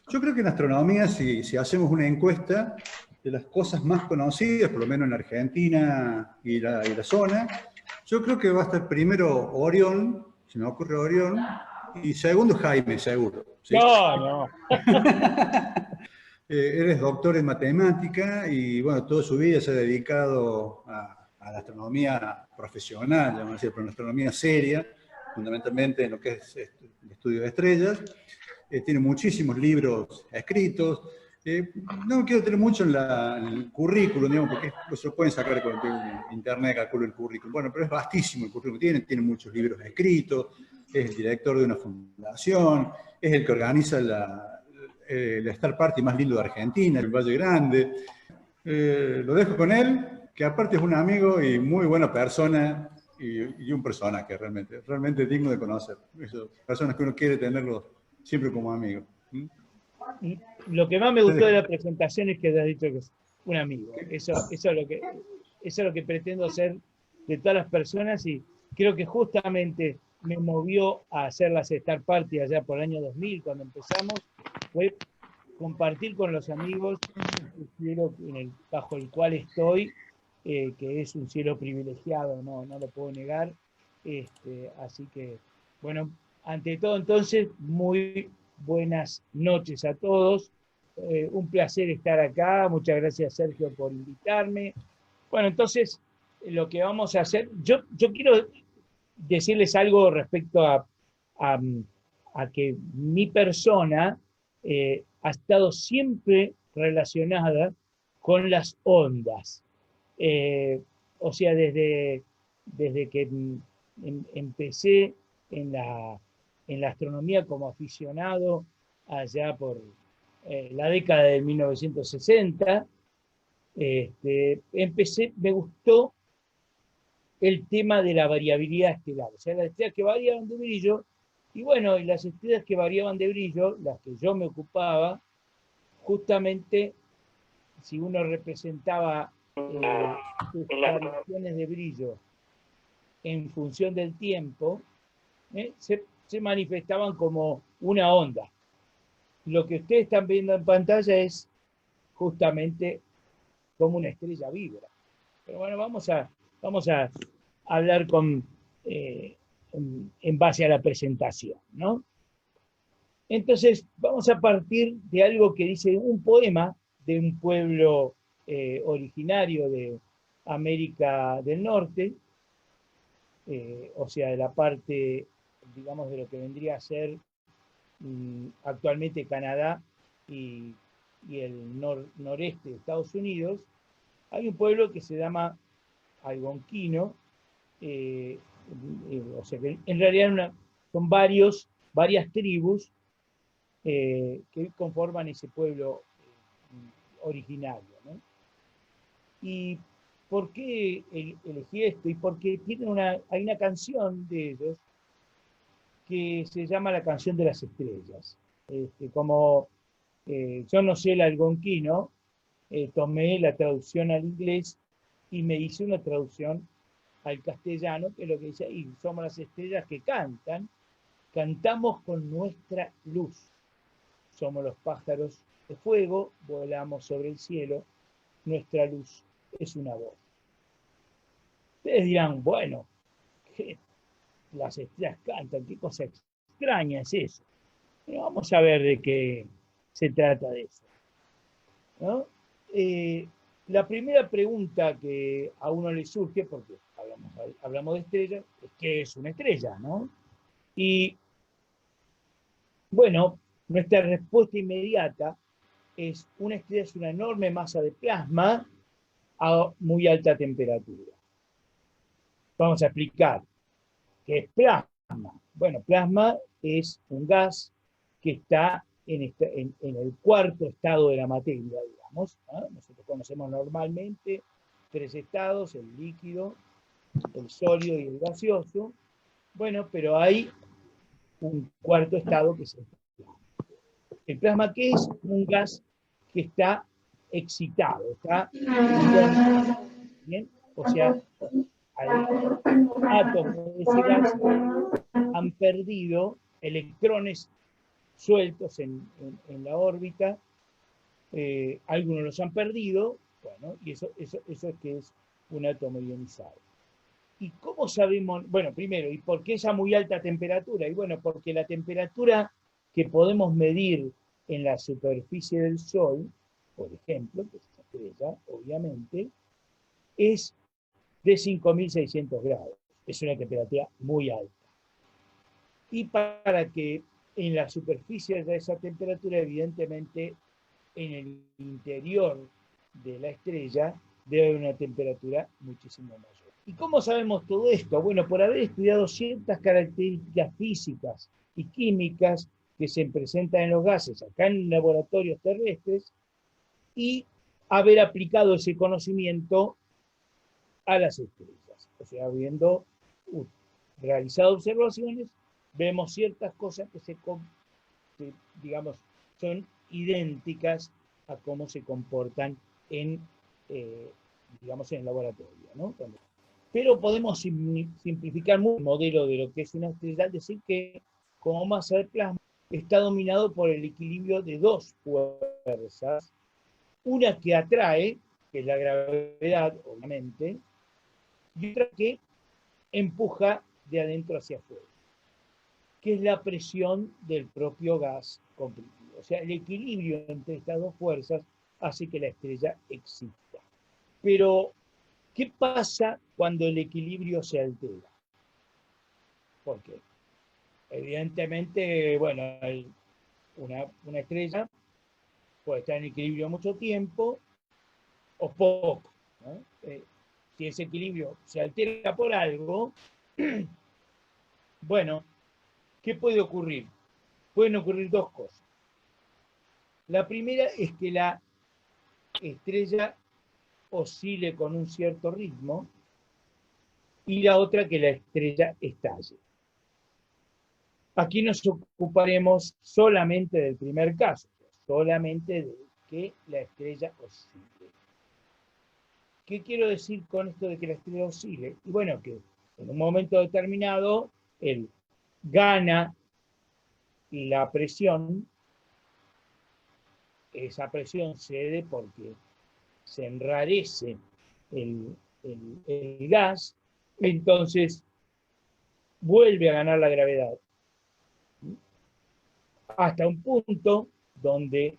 Yo creo que en astronomía, si hacemos una encuesta de las cosas más conocidas, por lo menos en Argentina y la zona, yo creo que va a estar primero Orión, se me ocurre Orión, y segundo Jaime, seguro. ¿Sí? No. Él es doctor en matemática y, bueno, toda su vida se ha dedicado a la astronomía profesional, vamos a decir, pero una astronomía seria, fundamentalmente en lo que es el estudio de estrellas. Tiene muchísimos libros escritos. No me quiero tener mucho en el currículum, digamos, porque se lo pueden sacar con internet, calculo el currículum. Bueno, pero es vastísimo el currículum. Tiene muchos libros escritos, es el director de una fundación, es el que organiza la Star Party más lindo de Argentina, el Valle Grande. Lo dejo con él, que aparte es un amigo y muy buena persona y un personaje realmente digno de conocer. Esas personas que uno quiere tenerlos siempre como amigo. Lo que más me gustó de la presentación es que te has dicho que es un amigo. Eso es lo que pretendo ser de todas las personas, y creo que justamente me movió a hacer las Star Party allá por el año 2000, cuando empezamos, fue compartir con los amigos el cielo bajo el cual estoy, que es un cielo privilegiado, no lo puedo negar. Así que, bueno, ante todo, entonces, muy buenas noches a todos. Un placer estar acá. Muchas gracias, Sergio, por invitarme. Bueno, entonces, lo que vamos a hacer, yo quiero decirles algo respecto a que mi persona ha estado siempre relacionada con las ondas. O sea, desde que empecé en la astronomía como aficionado allá por la década de 1960, me gustó el tema de la variabilidad estelar, o sea, las estrellas que variaban de brillo, y bueno, y las estrellas que variaban de brillo, las que yo me ocupaba, justamente, si uno representaba sus variaciones de brillo en función del tiempo, se manifestaban como una onda. Lo que ustedes están viendo en pantalla es justamente como una estrella vibra. Pero bueno, vamos a hablar en base a la presentación, ¿no? Entonces, vamos a partir de algo que dice un poema de un pueblo originario de América del Norte, o sea, de la parte, digamos, de lo que vendría a ser actualmente Canadá y el noreste de Estados Unidos. Hay un pueblo que se llama Algonquino, o sea que en realidad son varias tribus que conforman ese pueblo originario, ¿no? ¿Y por qué elegí esto? Y porque hay una canción de ellos que se llama La Canción de las Estrellas. Como yo no sé el algonquino, tomé la traducción al inglés y me hice una traducción al castellano, que es lo que dice ahí: somos las estrellas que cantan, cantamos con nuestra luz. Somos los pájaros de fuego, volamos sobre el cielo, nuestra luz es una voz. Ustedes dirán, bueno, las estrellas cantan, qué cosa extraña es eso. Pero vamos a ver de qué se trata de eso, ¿no? La primera pregunta que a uno le surge, porque hablamos de estrellas, es ¿qué es una estrella, no? Y bueno, nuestra respuesta inmediata es: una estrella es una enorme masa de plasma a muy alta temperatura. Vamos a explicar qué es plasma. Bueno, plasma es un gas que está en el cuarto estado de la materia, digamos, ¿no? Nosotros conocemos normalmente tres estados: el líquido, el sólido y el gaseoso. Bueno, pero hay un cuarto estado que es el plasma. ¿El plasma qué es? Un gas que está excitado, está bien, o sea, átomos de ese gas han perdido electrones sueltos en la órbita, algunos los han perdido, bueno, y eso es que es un átomo ionizado. ¿Y cómo sabemos? Bueno, primero, ¿y por qué esa muy alta temperatura? Y bueno, porque la temperatura que podemos medir en la superficie del Sol, por ejemplo, que es una estrella, obviamente, es de 5.600 grados. Es una temperatura muy alta. Y para que en la superficie de esa temperatura, evidentemente, en el interior de la estrella debe haber una temperatura muchísimo mayor. ¿Y cómo sabemos todo esto? Bueno, por haber estudiado ciertas características físicas y químicas que se presentan en los gases acá en laboratorios terrestres y haber aplicado ese conocimiento a las estrellas. O sea, habiendo realizado observaciones, vemos ciertas cosas que digamos, son idénticas a cómo se comportan en, digamos, en el laboratorio, ¿no? Pero podemos simplificar mucho el modelo de lo que es una estrella al decir que como masa de plasma está dominado por el equilibrio de dos fuerzas, una que atrae, que es la gravedad, obviamente, y otra que empuja de adentro hacia afuera, que es la presión del propio gas comprimido. O sea, el equilibrio entre estas dos fuerzas hace que la estrella exista. Pero, ¿qué pasa cuando el equilibrio se altera? ¿Por qué? Evidentemente, bueno, una estrella puede estar en equilibrio mucho tiempo o poco, ¿no? Si ese equilibrio se altera por algo, bueno, ¿qué puede ocurrir? Pueden ocurrir dos cosas. La primera es que la estrella oscile con un cierto ritmo y la otra que la estrella estalle. Aquí nos ocuparemos solamente del primer caso, solamente de que la estrella oscile. ¿Qué quiero decir con esto de que la estrella oscile? Y bueno, que en un momento determinado él gana la presión, esa presión cede porque se enrarece el gas, entonces vuelve a ganar la gravedad. Hasta un punto donde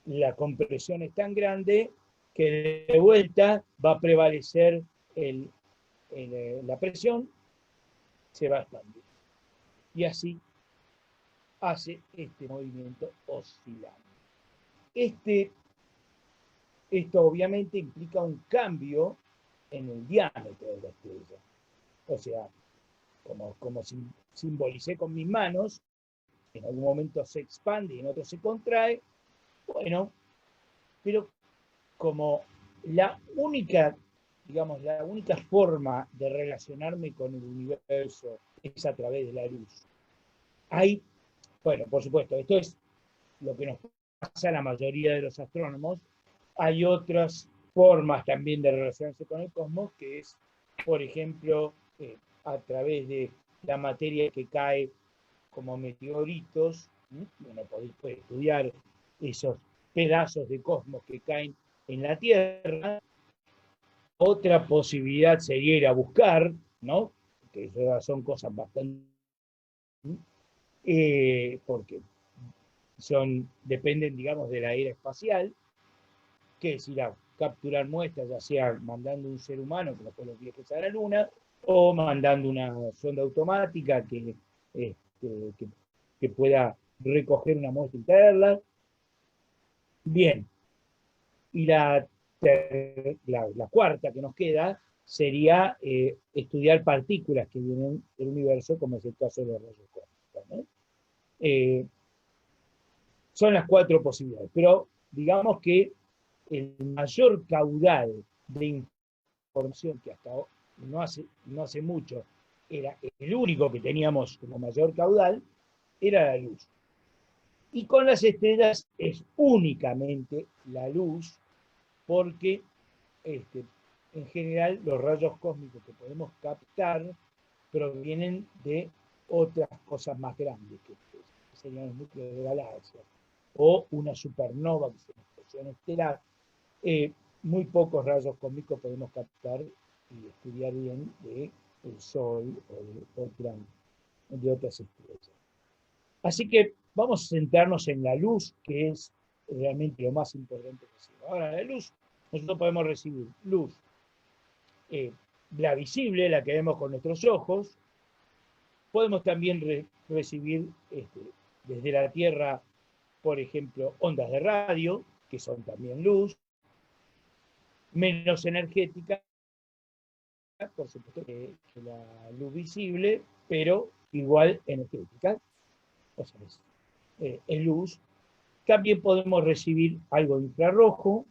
la compresión es tan grande que de vuelta va a prevalecer la presión, se va a expandir. Y así hace este movimiento oscilante. Esto obviamente implica un cambio en el diámetro de la estrella. O sea, como simbolicé con mis manos, en algún momento se expande y en otro se contrae, bueno, pero como digamos, la única forma de relacionarme con el universo es a través de la luz. Bueno, por supuesto, esto es lo que nos pasa a la mayoría de los astrónomos. Hay otras formas también de relacionarse con el cosmos, que es, por ejemplo, a través de la materia que cae como meteoritos. Bueno, puede estudiar esos pedazos de cosmos que caen en la Tierra. Otra posibilidad sería ir a buscar, ¿no? Que esas son cosas bastante... porque dependen, digamos, de la era espacial, que es ir a capturar muestras, ya sea mandando un ser humano, que después los viajes a la Luna, o mandando una sonda automática que pueda recoger una muestra y traerla. Bien, y la cuarta que nos queda sería estudiar partículas que vienen del universo, como es el caso de los rayos cósmicos, ¿no? Son las cuatro posibilidades, pero digamos que el mayor caudal de información que hasta no hace mucho era el único que teníamos como mayor caudal, era la luz. Y con las estrellas es únicamente la luz, porque en general los rayos cósmicos que podemos captar provienen de otras cosas más grandes que serían los núcleos de galaxias, o una supernova, que es una explosión estelar, muy pocos rayos cósmicos podemos captar y estudiar bien del Sol o de otras estrellas. Así que vamos a centrarnos en la luz, que es realmente lo más importante que sirve. Ahora, la luz, nosotros podemos recibir luz, la visible, la que vemos con nuestros ojos. Podemos también recibir desde la Tierra, por ejemplo, ondas de radio, que son también luz, menos energética, por supuesto, que la luz visible, pero igual energética. O sea, es luz. También podemos recibir algo de infrarrojo,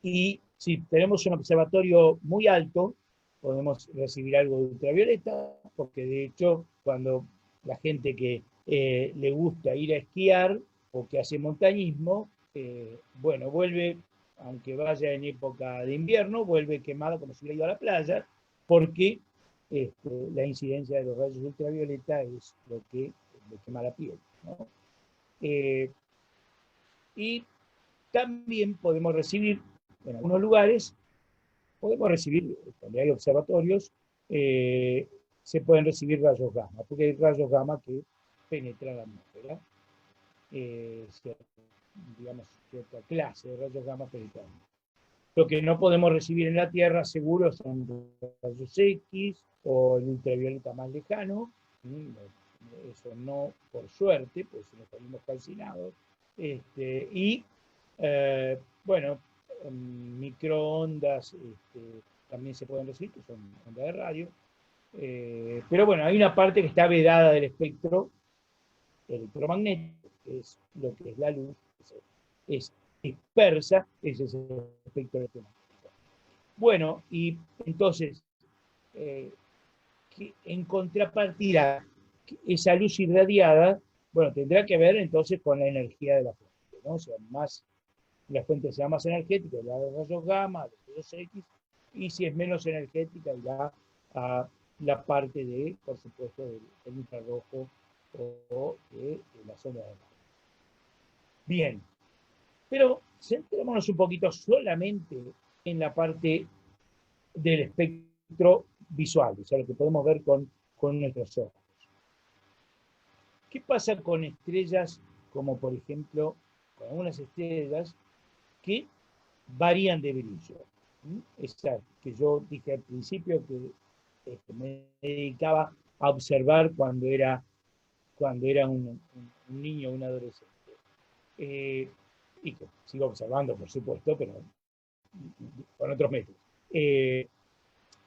y si tenemos un observatorio muy alto, podemos recibir algo de ultravioleta, porque de hecho, cuando la gente que le gusta ir a esquiar o que hace montañismo, bueno, vuelve, aunque vaya en época de invierno, vuelve quemado como si hubiera ido a la playa, porque la incidencia de los rayos ultravioleta es lo que le quema la piel, ¿no? Y también podemos recibir, en algunos lugares, cuando hay observatorios, se pueden recibir rayos gamma, porque hay rayos gamma que penetran la atmósfera, digamos, cierta clase de rayos gamma penetran. Lo que no podemos recibir en la Tierra, seguro, son rayos X o el ultravioleta más lejano. Eso no, por suerte, pues nos ponemos calcinados. Bueno, microondas también se pueden recibir, que son ondas de radio. Pero bueno, hay una parte que está vedada del espectro electromagnético, que es lo que es la luz, es dispersa, ese es el espectro electromagnético. Bueno, y entonces, en contrapartida, esa luz irradiada, bueno, tendrá que ver entonces con la energía de la fuente, ¿no? O sea, la fuente sea más energética, irá a los rayos gamma, a los rayos X, y si es menos energética, irá a la parte de, por supuesto, del infrarrojo o de la zona de radio. Bien, pero centrémonos un poquito solamente en la parte del espectro visual, o sea, lo que podemos ver con nuestros ojos. ¿Qué pasa con estrellas como, por ejemplo, con algunas estrellas que varían de brillo? Esa que yo dije al principio que me dedicaba a observar cuando era un niño, un adolescente. Y que sigo observando, por supuesto, pero con otros métodos.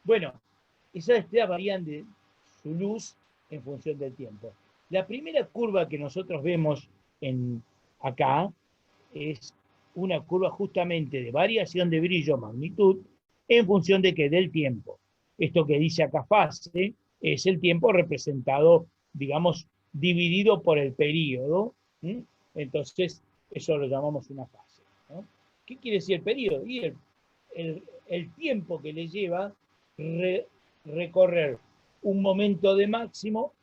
Bueno, esas estrellas varían de su luz en función del tiempo. La primera curva que nosotros vemos acá es una curva justamente de variación de brillo, magnitud, en función de que del tiempo. Esto que dice acá fase es el tiempo representado, digamos, dividido por el periodo. Entonces, eso lo llamamos una fase, ¿no? ¿Qué quiere decir el periodo? Y el tiempo que le lleva recorrer un momento de máximo,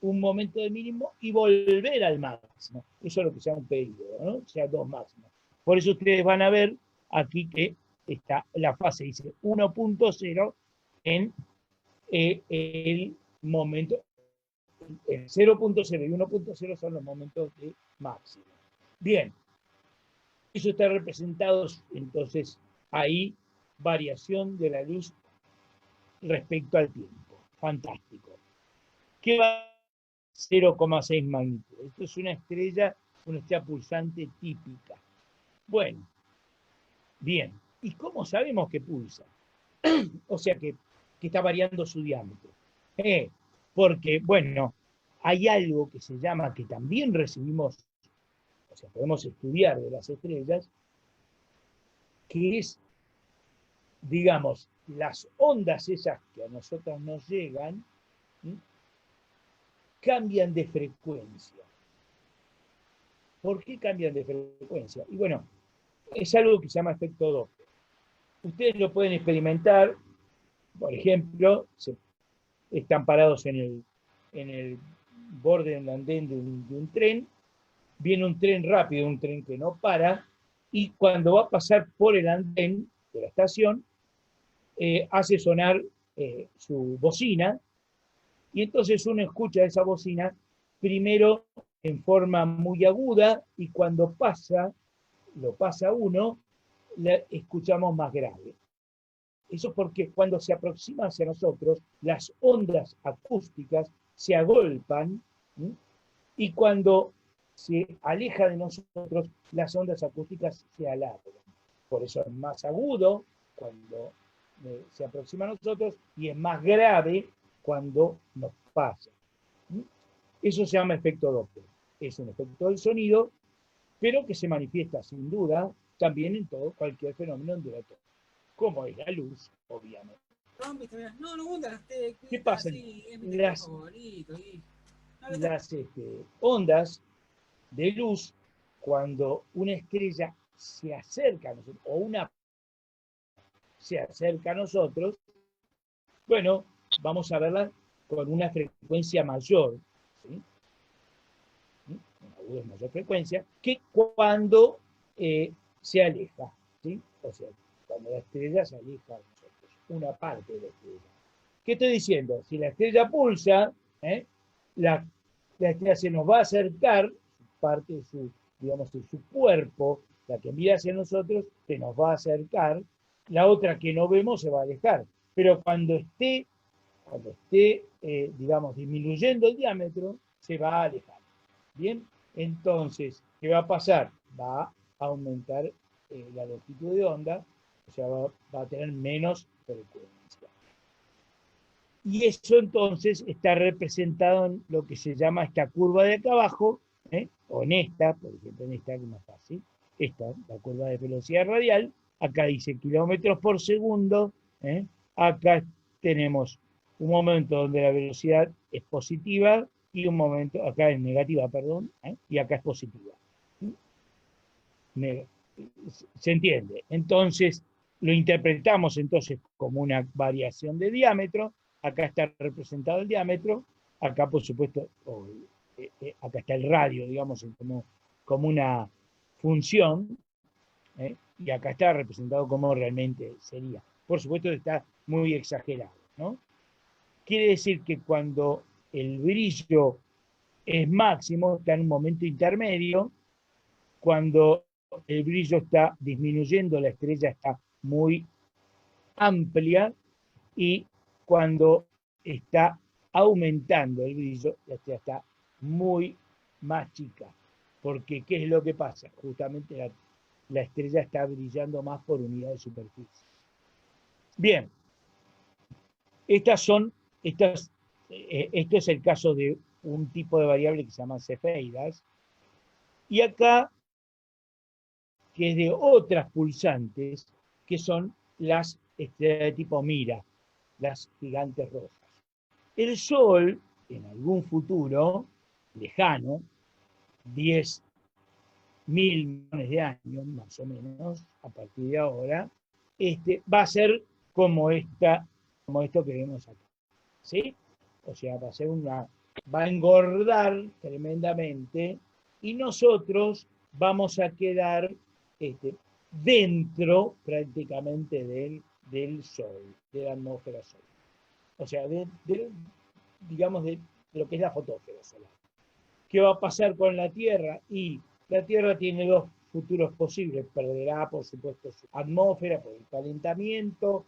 un momento de mínimo y volver al máximo. Eso es lo que se llama un periodo, ¿no? O sea, dos máximos. Por eso ustedes van a ver aquí que está la fase, dice 1.0 en el momento. 0.0 y 1.0 son los momentos de máximo. Bien, eso está representado, entonces ahí variación de la luz respecto al tiempo. Fantástico. ¿Qué va a 0,6 magnitud? Esto es una estrella pulsante típica. Bueno, bien. ¿Y cómo sabemos que pulsa? O sea, que está variando su diámetro. Porque, bueno, hay algo que se llama, que también recibimos, o sea, podemos estudiar de las estrellas, que es, digamos, las ondas esas que a nosotros nos llegan, cambian de frecuencia. ¿Por qué cambian de frecuencia? Y bueno, es algo que se llama efecto Doppler. Ustedes lo pueden experimentar, por ejemplo, están parados en el borde del andén de un tren, viene un tren rápido, un tren que no para, y cuando va a pasar por el andén de la estación, hace sonar su bocina, y entonces uno escucha esa bocina primero en forma muy aguda, y cuando lo pasa uno, la escuchamos más grave. Eso porque cuando se aproxima hacia nosotros, las ondas acústicas se agolpan, ¿sí? Y cuando se aleja de nosotros, las ondas acústicas se alargan. Por eso es más agudo cuando se aproxima a nosotros y es más grave cuando nos pasa. Eso se llama efecto Doppler. Es un efecto del sonido, pero que se manifiesta sin duda también en todo cualquier fenómeno ondulatorio, como es la luz, obviamente. No, no gusta, ¿Qué pasa? así, es mi Las, favorito. las ondas de luz, cuando una estrella se acerca a nosotros, o una se acerca a nosotros, bueno, vamos a verla con una frecuencia mayor, ¿sí? Una mayor frecuencia, que cuando se aleja, ¿sí? O sea, cuando la estrella se aleja de nosotros, una parte de la estrella. ¿Qué estoy diciendo? Si la estrella pulsa, la estrella se nos va a acercar, parte de su, digamos, de su cuerpo, la que mira hacia nosotros, se nos va a acercar, la otra que no vemos se va a alejar. Pero cuando esté digamos, disminuyendo el diámetro, se va a alejar. Bien, entonces, ¿qué va a pasar? Va a aumentar la longitud de onda, o sea, va a tener menos frecuencia. Y eso entonces está representado en lo que se llama esta curva de acá abajo, o en esta, por ejemplo, en esta que es más fácil, esta, la curva de velocidad radial, acá dice kilómetros por segundo, acá tenemos un momento donde la velocidad es positiva y un momento, acá es negativa, perdón, y acá es positiva. ¿Se entiende? Entonces, lo interpretamos entonces como una variación de diámetro, acá está representado el diámetro, acá por supuesto, acá está el radio, digamos, como una función, y acá está representado como realmente sería. Por supuesto está muy exagerado, ¿no? Quiere decir que cuando el brillo es máximo, está en un momento intermedio, cuando el brillo está disminuyendo, la estrella está muy amplia, y cuando está aumentando el brillo, la estrella está muy más chica. Porque, ¿qué es lo que pasa? Justamente la estrella está brillando más por unidad de superficie. Bien, esto es el caso de un tipo de variable que se llama cefeidas, y acá, que es de otras pulsantes, que son las estrellas de tipo Mira, las gigantes rojas. El Sol, en algún futuro lejano, 10.000 millones de años, más o menos, a partir de ahora, va a ser como esto que vemos acá. ¿Sí? O sea, va a engordar tremendamente, y nosotros vamos a quedar dentro prácticamente del Sol, de la atmósfera solar. O sea, digamos, de lo que es la fotosfera solar. ¿Qué va a pasar con la Tierra? Y la Tierra tiene dos futuros posibles. Perderá, por supuesto, su atmósfera por el calentamiento,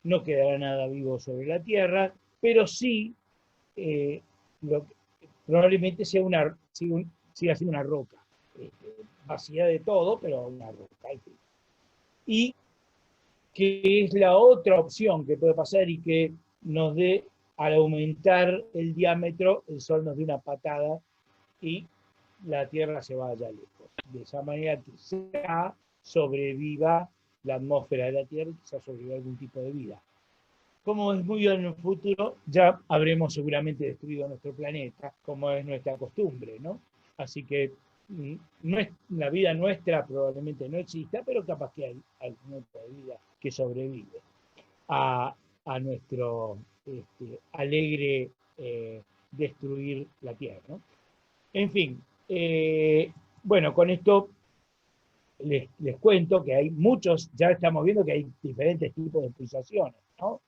no quedará nada vivo sobre la Tierra, pero sí probablemente siga siendo una roca, vacía de todo, pero una roca. Y que es la otra opción que puede pasar, y que nos dé, al aumentar el diámetro, el Sol nos dé una patada y la Tierra se vaya lejos. De esa manera quizá sobreviva la atmósfera de la Tierra y quizá sobreviva algún tipo de vida. Como es muy en el futuro, ya habremos seguramente destruido nuestro planeta, como es nuestra costumbre, ¿no? Así que la vida nuestra probablemente no exista, pero capaz que hay alguna otra vida que sobrevive a nuestro alegre destruir la Tierra, ¿no? En fin, bueno, con esto les cuento que hay muchos, ya estamos viendo que hay diferentes tipos de pulsaciones, ¿no?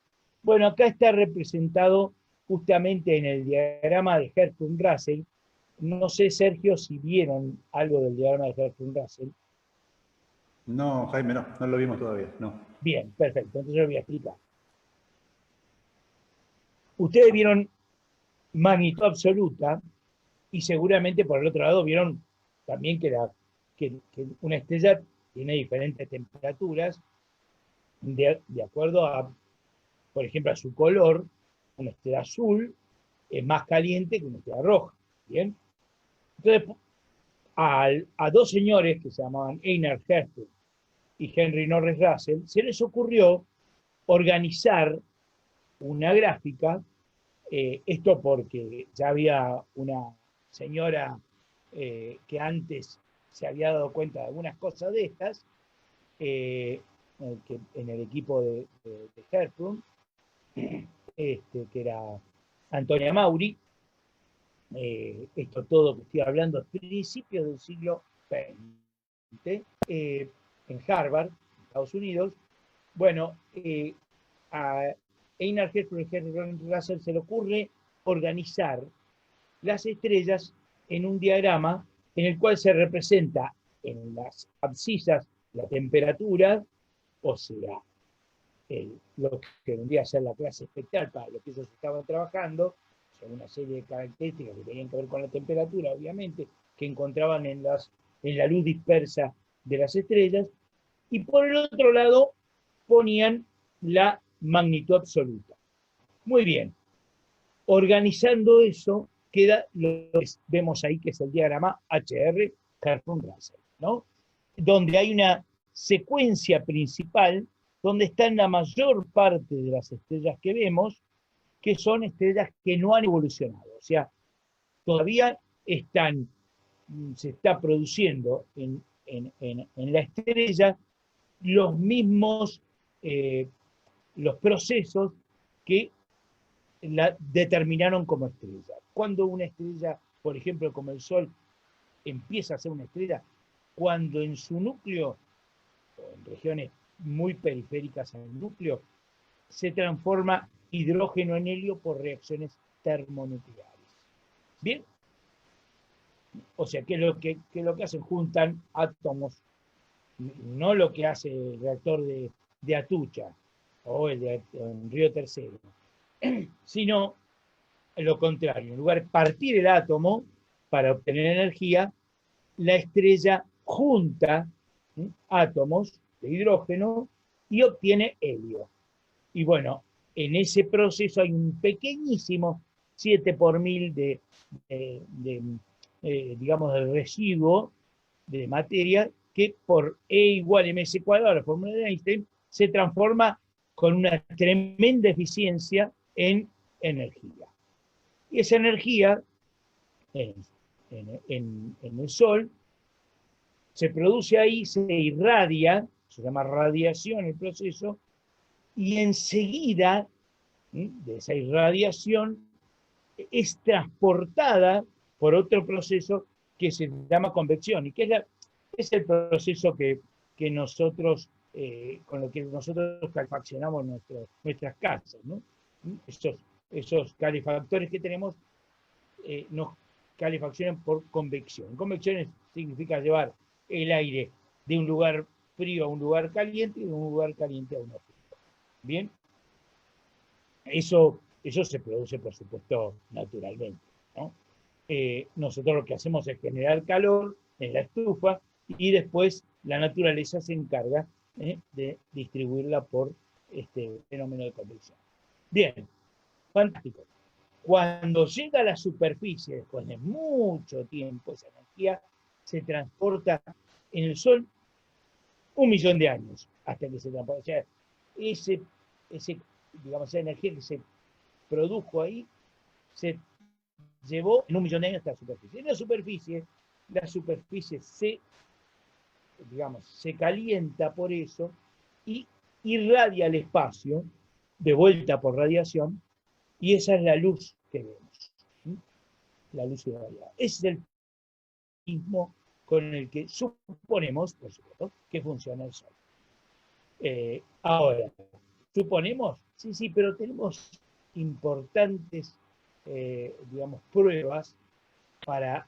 Bueno, acá está representado justamente en el diagrama de Hertzsprung-Russell. No sé, Sergio, si vieron algo del diagrama de Hertzsprung-Russell. No, Jaime, no lo vimos todavía, no. Bien, perfecto, entonces lo voy a explicar. Ustedes vieron magnitud absoluta y seguramente por el otro lado vieron también que una estrella tiene diferentes temperaturas de acuerdo a, por ejemplo, a su color. Una estrella azul es más caliente que una estrella roja. ¿Bien? Entonces, a dos señores que se llamaban Einar Hertzsprung y Henry Norris Russell, se les ocurrió organizar una gráfica, esto porque ya había una señora que antes se había dado cuenta de algunas cosas de estas, que en el equipo de Hertzsprung, que era Antonia Mauri, esto todo que estoy hablando es principios del siglo XX, en Harvard, Estados Unidos. Bueno, a Einar Hertzsprung y Henry Russell se le ocurre organizar las estrellas en un diagrama en el cual se representa en las abscisas la temperatura, o sea, lo que vendría a ser la clase espectral para lo que ellos estaban trabajando, o sea, una serie de características que tenían que ver con la temperatura, obviamente, que encontraban en la luz dispersa de las estrellas, y por el otro lado ponían la magnitud absoluta. Muy bien, organizando eso, queda lo que vemos ahí, que es el diagrama HR Hertzsprung-Russell, ¿no? Donde hay una secuencia principal donde están la mayor parte de las estrellas que vemos, que son estrellas que no han evolucionado. O sea, todavía se está produciendo en la estrella los mismos los procesos que la determinaron como estrella. Cuando una estrella, por ejemplo, como el Sol, empieza a ser una estrella, cuando en su núcleo, o en regiones muy periféricas al núcleo, se transforma hidrógeno en helio por reacciones termonucleares. ¿Bien? O sea, ¿qué es lo que hacen? Juntan átomos, no lo que hace el reactor de Atucha o el de Río Tercero, sino lo contrario. En lugar de partir el átomo para obtener energía, la estrella junta átomos de hidrógeno y obtiene helio. Y bueno, en ese proceso hay un pequeñísimo 7 por 1000 digamos, de residuo de materia que por E igual ms cuadrado, la fórmula de Einstein, se transforma con una tremenda eficiencia en energía. Y esa energía en el Sol se produce ahí, se irradia, se llama radiación el proceso, y enseguida de esa irradiación es transportada por otro proceso que se llama convección, y que es el proceso que nosotros, con lo que nosotros calefaccionamos nuestras casas, ¿no? Esos calefactores que tenemos nos calefaccionan por convección. Convección significa llevar el aire de un lugar frío a un lugar caliente y de un lugar caliente a uno frío. Bien, eso se produce, por supuesto, naturalmente, ¿no? Nosotros lo que hacemos es generar calor en la estufa y después la naturaleza se encarga de distribuirla por este fenómeno de convección. Bien, fantástico. Cuando llega a la superficie, después de mucho tiempo, esa energía se transporta en el Sol 1.000.000 de años hasta que se transporta. O sea, digamos, esa energía que se produjo ahí se llevó en 1.000.000 de años hasta la superficie. En la superficie se calienta por eso y irradia el espacio, de vuelta por radiación, y esa es la luz que vemos. la luz irradiada. Ese es el mismo con el que suponemos, por supuesto, que funciona el Sol. Ahora, suponemos, sí, pero tenemos importantes, digamos, pruebas para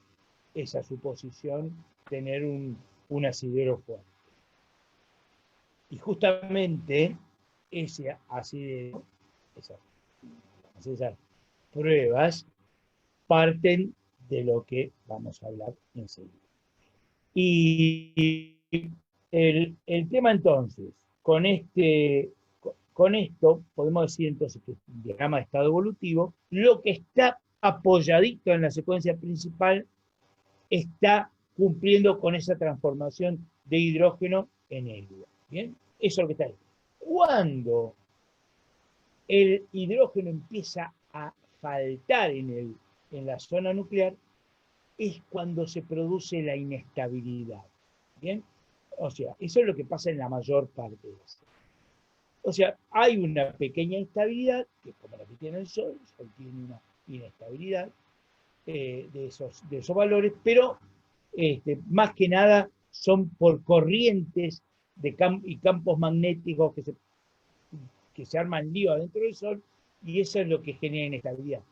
esa suposición, tener un asidero fuerte. Y justamente esas pruebas parten de lo que vamos a hablar enseguida. Y el tema entonces, con esto podemos decir entonces que el diagrama de estado evolutivo, lo que está apoyadito en la secuencia principal está cumpliendo con esa transformación de hidrógeno en helio. ¿Bien? Eso es lo que está ahí. Cuando el hidrógeno empieza a faltar en la zona nuclear, es cuando se produce la inestabilidad. ¿Bien? O sea, eso es lo que pasa en la mayor parte de las. O sea, hay una pequeña instabilidad, que como la que tiene el Sol tiene una inestabilidad de esos valores, pero más que nada son por corrientes y campos magnéticos que se arman lío adentro del Sol, y eso es lo que genera inestabilidad.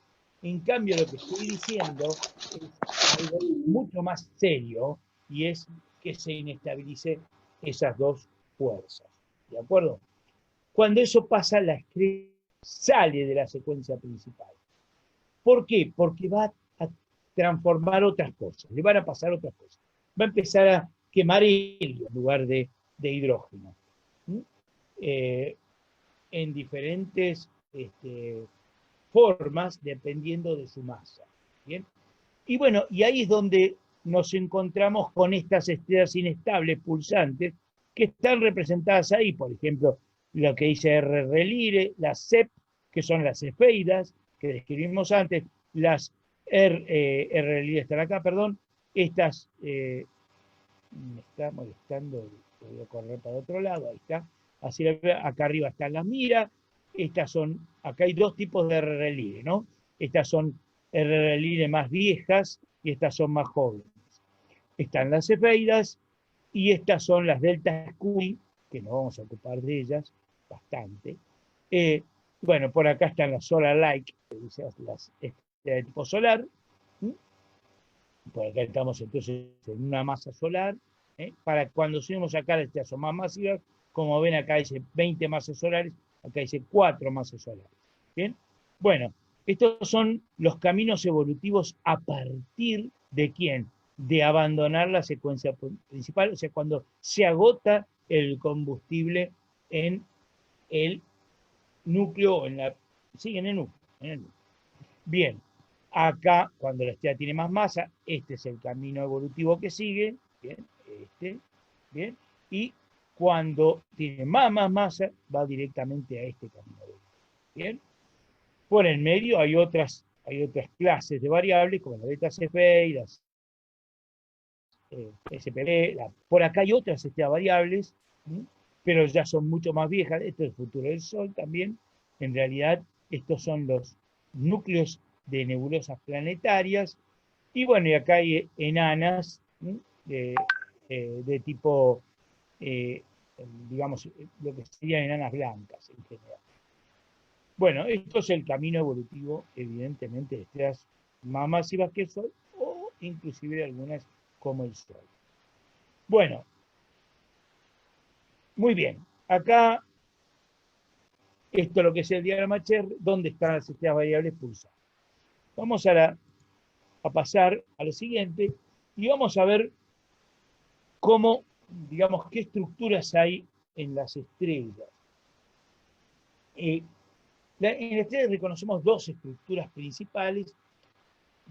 En cambio, lo que estoy diciendo es algo mucho más serio, y es que se inestabilice esas dos fuerzas. ¿De acuerdo? Cuando eso pasa, la estrella sale de la secuencia principal. ¿Por qué? Porque va a transformar otras cosas, le van a pasar otras cosas. Va a empezar a quemar helio en lugar de hidrógeno. En diferentes formas, dependiendo de su masa. ¿Bien? Y bueno, y ahí es donde nos encontramos con estas estrellas inestables pulsantes que están representadas ahí, por ejemplo, lo que dice R. Lire, las CEP, que son las cefeidas, que describimos antes, las R. Lire están acá, perdón, estas, me está molestando, voy a correr para otro lado, ahí está, así acá arriba están las Mira, estas son, acá hay dos tipos de R. Lire, ¿no? Estas son R. Lire más viejas y estas son más jóvenes. Están las cefeidas y estas son las delta Scuti, que nos vamos a ocupar de ellas bastante. Bueno, por acá están las solar like, las de tipo solar. Por acá estamos entonces en una masa solar. Para cuando subimos acá las estrellas son más masivas, como ven acá dice 20 masas solares, acá dice 4 masas solares. ¿Bien? Bueno, estos son los caminos evolutivos a partir de ¿quién? De abandonar la secuencia principal, o sea, cuando se agota el combustible en el núcleo, en el núcleo. Bien, acá, cuando la estrella tiene más masa, este es el camino evolutivo que sigue, bien, bien, y cuando tiene más masa, va directamente a este camino evolutivo, bien. Por el medio hay otras clases de variables, como la beta CFE y las SPB. Por acá hay otras variables, pero ya son mucho más viejas. Esto es el futuro del Sol también. En realidad, estos son los núcleos de nebulosas planetarias. Y bueno, y acá hay enanas de tipo, digamos, lo que serían enanas blancas en general. Bueno, esto es el camino evolutivo, evidentemente, de estrellas más masivas que el Sol, o inclusive de algunas como el Sol. Bueno, muy bien. Acá, esto es lo que es el diagrama Cherry, donde están las estrellas variables pulsadas. Vamos a pasar a lo siguiente y vamos a ver cómo, digamos, qué estructuras hay en las estrellas. En la estrella reconocemos dos estructuras principales,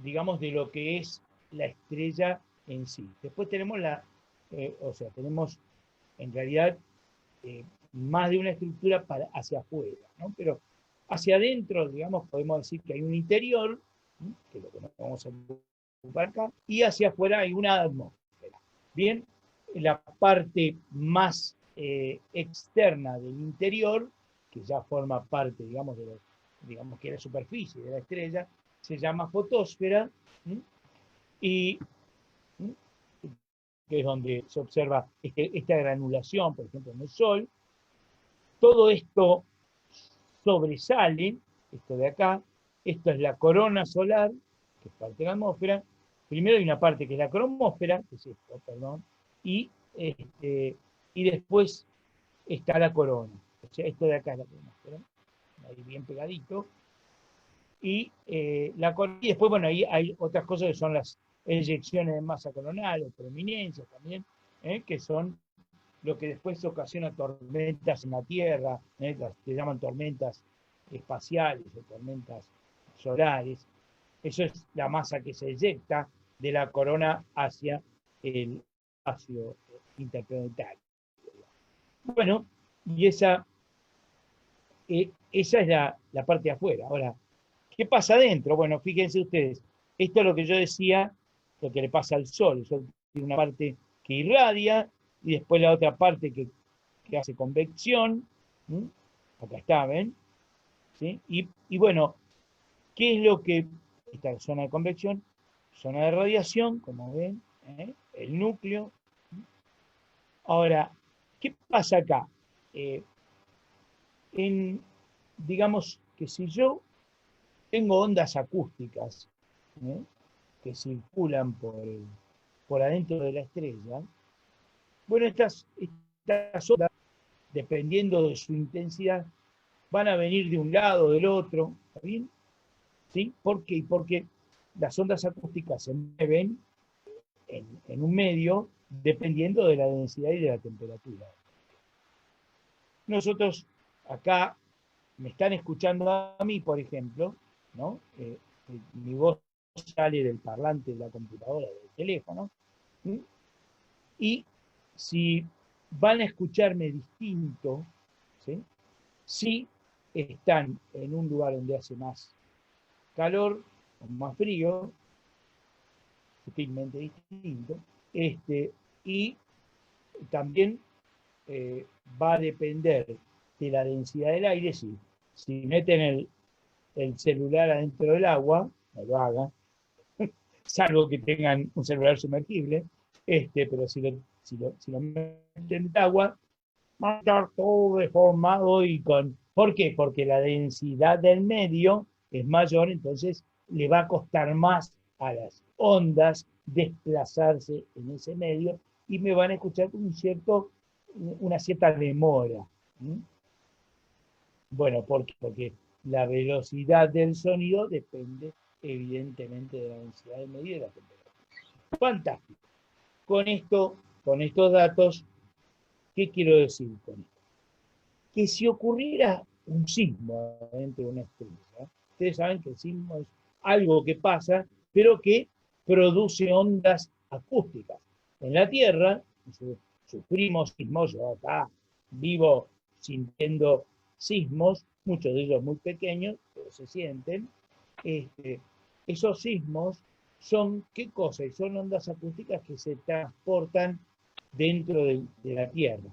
digamos, de lo que es la estrella en sí. Después tenemos tenemos en realidad más de una estructura hacia afuera, ¿no? Pero hacia adentro, digamos, podemos decir que hay un interior, ¿no? Que es lo que nos vamos a ocupar acá, y hacia afuera hay una atmósfera. Bien, la parte más externa del interior, que ya forma parte, digamos, digamos que es la superficie de la estrella, se llama fotosfera, ¿m? Y ¿m? que es donde se observa esta granulación, por ejemplo, en el Sol. Todo esto sobresale, esto de acá, esto es la corona solar, que es parte de la atmósfera. Primero hay una parte que es la cromósfera, que es esto, perdón, y, y después está la corona. O sea, esto de acá es la cromósfera, ahí bien pegadito. Y, y después, bueno, ahí hay otras cosas que son las eyecciones de masa coronal o prominencias también, que son lo que después ocasiona tormentas en la Tierra, las que se llaman tormentas espaciales o tormentas solares. Eso es la masa que se eyecta de la corona hacia el espacio interplanetario. Bueno, y esa es la parte de afuera. Ahora, ¿qué pasa adentro? Bueno, fíjense ustedes, esto es lo que yo decía, lo que le pasa al Sol. El Sol tiene una parte que irradia y después la otra parte que hace convección. ¿Sí? Acá está, ¿ven? ¿Sí? Y bueno, ¿qué es lo que esta zona de convección? Zona de radiación, como ven, el núcleo. Ahora, ¿qué pasa acá? Digamos que si yo tengo ondas acústicas que circulan por adentro de la estrella, bueno, estas ondas, dependiendo de su intensidad, van a venir de un lado o del otro, ¿está bien? ¿Sí? ¿Por qué? Porque las ondas acústicas se mueven en un medio dependiendo de la densidad y de la temperatura. Nosotros acá me están escuchando a mí, por ejemplo, ¿no? Mi voz sale del parlante de la computadora, del teléfono, ¿sí? Y si van a escucharme distinto, ¿sí? Si están en un lugar donde hace más calor o más frío, sutilmente distinto, y también va a depender de la densidad del aire. Si meten el celular adentro del agua, no lo hagan, salvo que tengan un celular sumergible, pero si lo meten en el agua, va a estar todo deformado y con... ¿Por qué? Porque la densidad del medio es mayor, entonces le va a costar más a las ondas desplazarse en ese medio y me van a escuchar con una cierta demora. ¿Mm? Bueno, ¿por qué? Porque la velocidad del sonido depende evidentemente de la densidad del medio y de la temperatura. Fantástico. Con estos datos, ¿qué quiero decir con esto? Que si ocurriera un sismo dentro de una estrella, ustedes saben que el sismo es algo que pasa, pero que produce ondas acústicas. En la Tierra sufrimos sismos, yo acá vivo sintiendo sismos, muchos de ellos muy pequeños, pero se sienten. Esos sismos son, ¿qué cosa? Son ondas acústicas que se transportan dentro de la Tierra.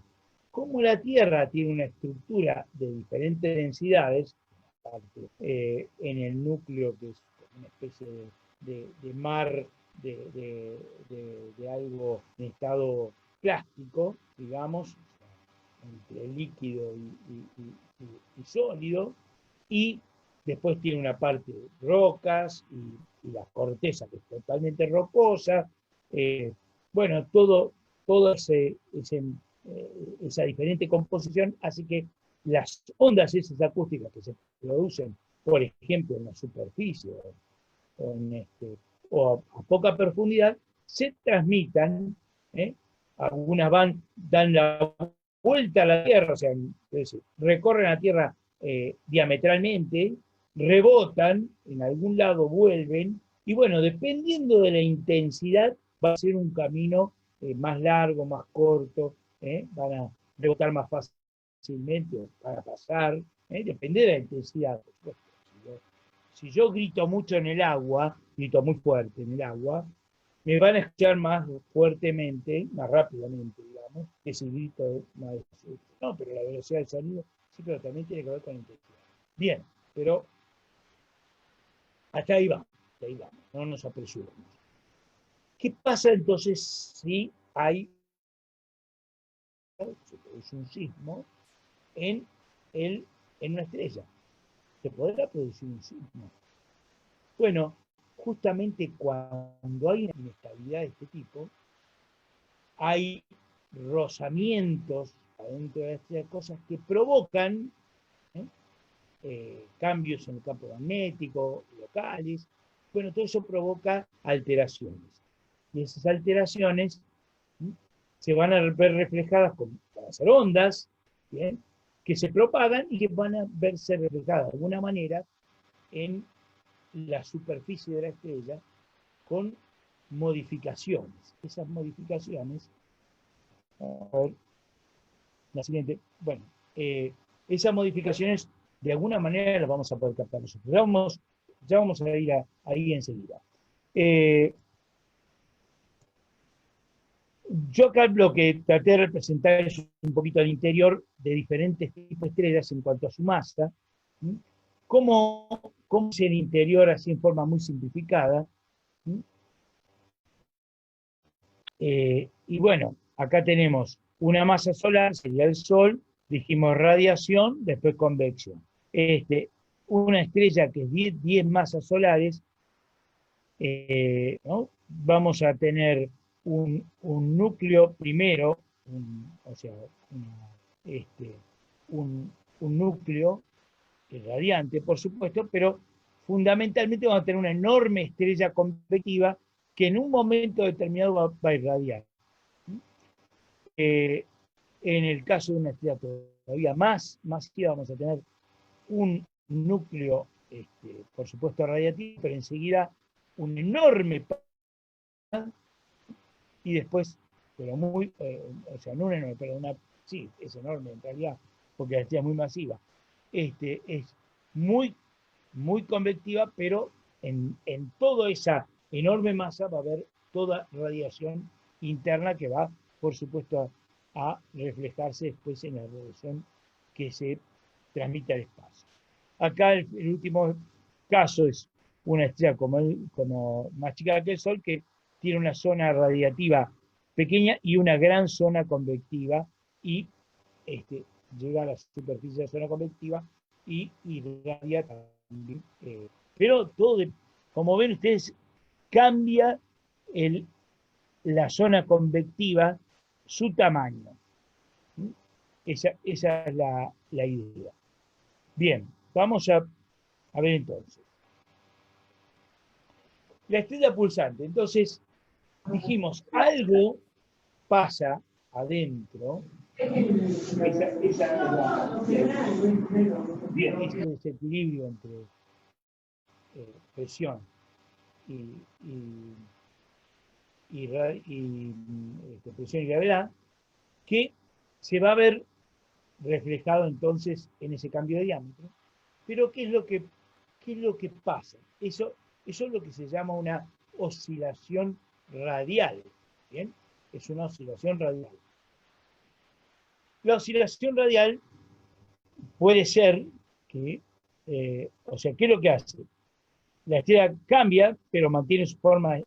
Como la Tierra tiene una estructura de diferentes densidades, en el núcleo, que es una especie de mar de algo en estado plástico, digamos, entre líquido y sólido, y después tiene una parte de rocas y la corteza, que es totalmente rocosa. Bueno, todo esa diferente composición hace que las ondas esas acústicas que se producen, por ejemplo, en la superficie o a poca profundidad, se transmitan. Algunas dan la vuelta a la Tierra, o sea, es decir, recorren la Tierra diametralmente, rebotan, en algún lado vuelven, y bueno, dependiendo de la intensidad, va a ser un camino más largo, más corto, van a rebotar más fácilmente, o van a pasar, depende de la intensidad. Si yo grito mucho en el agua, grito muy fuerte en el agua, me van a escuchar más fuertemente, más rápidamente, digamos, que si grito más. No, pero la velocidad del sonido sí, pero también tiene que ver con la intensidad. Bien, pero Hasta ahí vamos, no nos apresuremos. ¿Qué pasa entonces si se produce un sismo en una estrella? ¿Se podrá producir un sismo? Bueno, justamente cuando hay una inestabilidad de este tipo, hay rozamientos adentro de la estrella, cosas que provocan cambios en el campo magnético, locales. Bueno, todo eso provoca alteraciones. Y esas alteraciones se van a ver reflejadas van a ser ondas, ¿bien? Que se propagan y que van a verse reflejadas de alguna manera en la superficie de la estrella con modificaciones. Esas modificaciones, a ver, la siguiente, bueno, esas modificaciones de alguna manera las vamos a poder captar nosotros. Ya vamos a ir ahí enseguida. Yo acá lo que traté de representar es un poquito al interior de diferentes tipos de estrellas en cuanto a su masa, cómo es el interior así en forma muy simplificada. Y bueno, acá tenemos una masa solar, sería el Sol, dijimos radiación, después convección. Una estrella que es 10 masas solares, ¿no? Vamos a tener un núcleo primero, o sea, un núcleo radiante, por supuesto, pero fundamentalmente vamos a tener una enorme estrella convectiva que en un momento determinado va a irradiar. En el caso de una estrella todavía más masiva, vamos a tener un núcleo, por supuesto, radiativo, pero enseguida un enorme y después, pero muy, o sea, no un enorme, pero sí, es enorme en realidad, porque la estrella es muy masiva. Es muy, muy convectiva, pero en toda esa enorme masa va a haber toda radiación interna que va, por supuesto, a reflejarse después en la radiación que se transmite al espacio. Acá el último caso es una estrella como más chica que el Sol, que tiene una zona radiativa pequeña y una gran zona convectiva, y llega a la superficie de la zona convectiva y irradia también. Pero todo, como ven ustedes, cambia la zona convectiva, su tamaño. Esa es la idea. Bien, vamos a ver entonces. La estrella pulsante. Entonces, dijimos, algo pasa adentro. Bien, este desequilibrio entre presión presión y gravedad, que se va a ver reflejado entonces en ese cambio de diámetro. Pero ¿qué es lo que pasa? Eso es lo que se llama una oscilación radial. ¿Bien? Es una oscilación radial. La oscilación radial puede ser que, o sea, ¿qué es lo que hace? La estrella cambia, pero mantiene su forma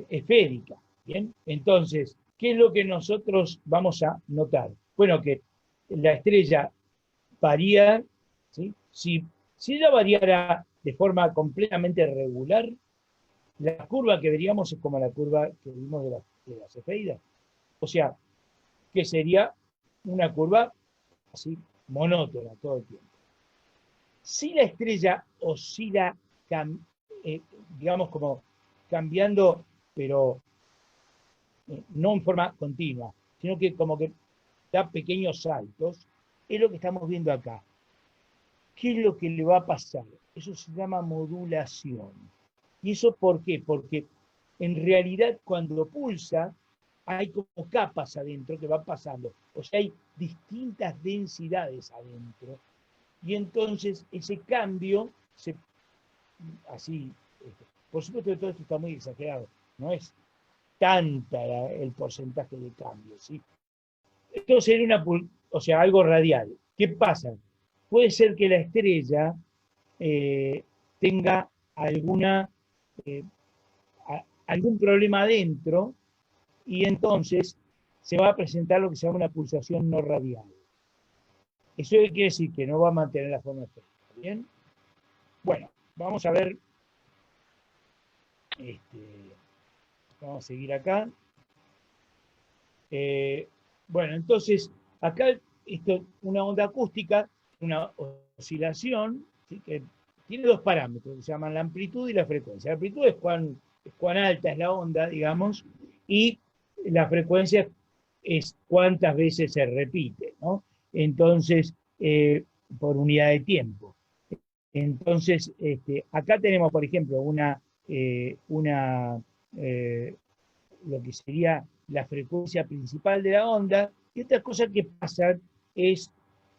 esférica. ¿Bien? Entonces, ¿qué es lo que nosotros vamos a notar? Bueno, que la estrella varía, ¿sí? Si ella variara de forma completamente regular, la curva que veríamos es como la curva que vimos de las cefeidas. O sea, que sería una curva así monótona todo el tiempo. Si la estrella oscila, digamos como cambiando, pero no en forma continua, sino que como que da pequeños saltos, es lo que estamos viendo acá. ¿Qué es lo que le va a pasar? Eso se llama modulación. ¿Y eso por qué? Porque en realidad cuando pulsa hay como capas adentro que van pasando. O sea, hay distintas densidades adentro. Y entonces ese cambio, así, por supuesto que todo esto está muy exagerado, no es tanta el porcentaje de cambio, ¿sí? Esto sería algo radial. ¿Qué pasa? puede ser que la estrella tenga eh, algún problema adentro y entonces se va a presentar lo que se llama una pulsación no radial. Eso quiere decir que no va a mantener la forma esférica. ¿Bien? Bueno, vamos a ver. Vamos a seguir acá. Bueno, entonces, acá esto, una onda acústica, una oscilación, ¿sí? Que tiene dos parámetros que se llaman la amplitud y la frecuencia. La amplitud es cuán alta es la onda, digamos, y la frecuencia es cuántas veces se repite, ¿no? Entonces, por unidad de tiempo. Entonces, acá tenemos, por ejemplo, lo que sería la frecuencia principal de la onda, y otra cosa que pasa es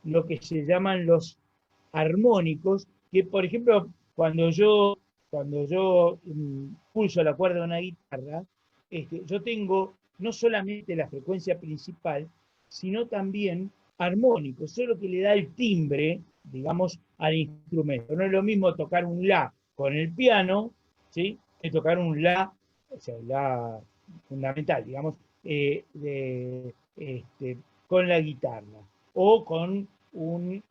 lo que se llaman los armónicos, que por ejemplo, cuando yo pulso la cuerda de una guitarra, yo tengo no solamente la frecuencia principal, sino también armónicos, eso es lo que le da el timbre, digamos, al instrumento. No es lo mismo tocar un la con el piano, ¿sí? Que tocar un la, o sea, el la fundamental, digamos, con la guitarra o con un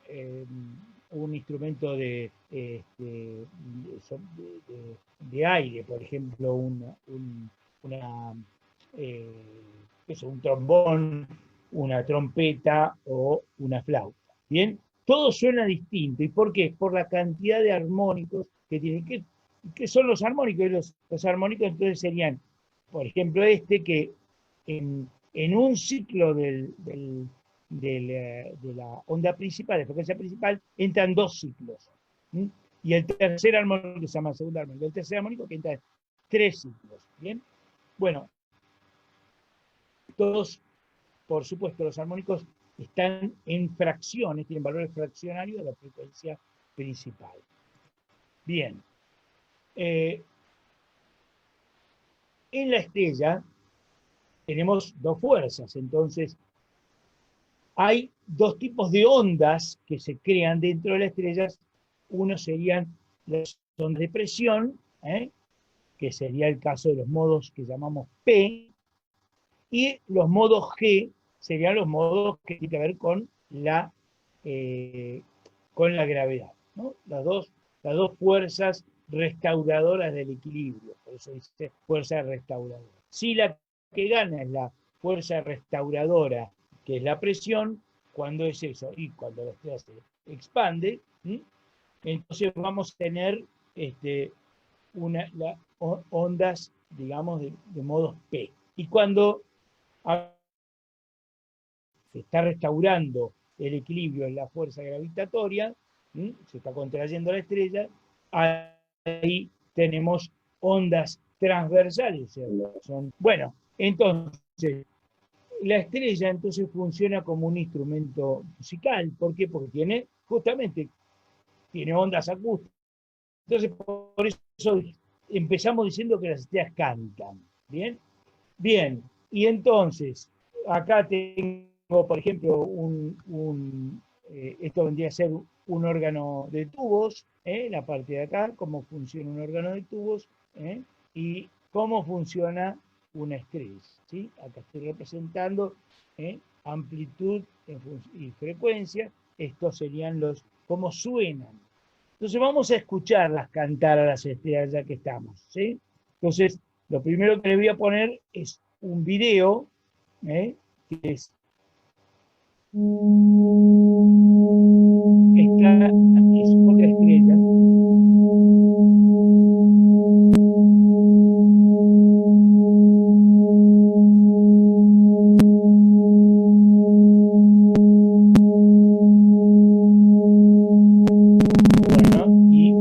instrumento de aire, por ejemplo, eh, un trombón, una trompeta o una flauta. ¿Bien? Todo suena distinto. ¿Y por qué? Por la cantidad de armónicos que tiene. ¿Qué son los armónicos? Los armónicos entonces serían, por ejemplo, que en un ciclo de la onda principal, de frecuencia principal, entran dos ciclos. ¿Sí? Y el tercer armónico, que se llama segundo armónico, el tercer armónico que entra en tres ciclos. ¿Bien? Bueno, todos, por supuesto, los armónicos están en fracciones, tienen valores fraccionarios de la frecuencia principal. Bien. En la estrella tenemos dos fuerzas, entonces hay dos tipos de ondas que se crean dentro de las estrellas. Uno serían las ondas de presión, que sería el caso de los modos que llamamos P, y los modos G serían los modos que tienen que ver con la gravedad, ¿no? Las dos fuerzas restauradoras del equilibrio, por eso dice fuerza restauradora. Si la que gana es la fuerza restauradora, que es la presión, cuando es eso, y cuando la estrella se expande, entonces vamos a tener ondas, digamos, de modos P. Y cuando se está restaurando el equilibrio en la fuerza gravitatoria, se está contrayendo la estrella, ahí tenemos ondas transversales. Bueno, entonces, la estrella entonces funciona como un instrumento musical. ¿Por qué? Porque tiene ondas acústicas. Entonces, por eso empezamos diciendo que las estrellas cantan. ¿Bien? Bien, y entonces, acá tengo, por ejemplo, esto vendría a ser un órgano de tubos, la parte de acá, cómo funciona un órgano de tubos, y cómo funciona una estrella. ¿Sí? Acá estoy representando amplitud y frecuencia, estos serían cómo suenan. Entonces vamos a escucharlas cantar a las estrellas ya que estamos. ¿Sí? Entonces, lo primero que les voy a poner es un video, que es esta es otra estrella. Bueno, y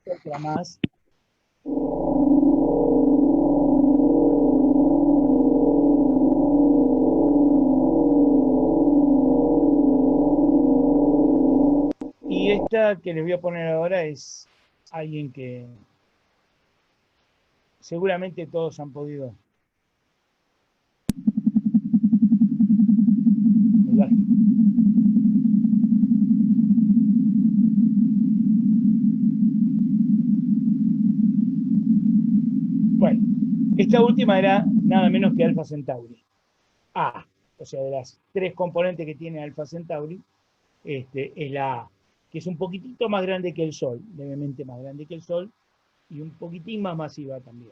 otra más. Y esta que les voy a poner ahora es alguien que seguramente todos han podido hablar. Esta última era nada menos que Alfa Centauri A, o sea, de las 3 componentes que tiene Alfa Centauri, es la A, que es un poquitito más grande que el Sol, levemente más grande que el Sol, y un poquitín más masiva también,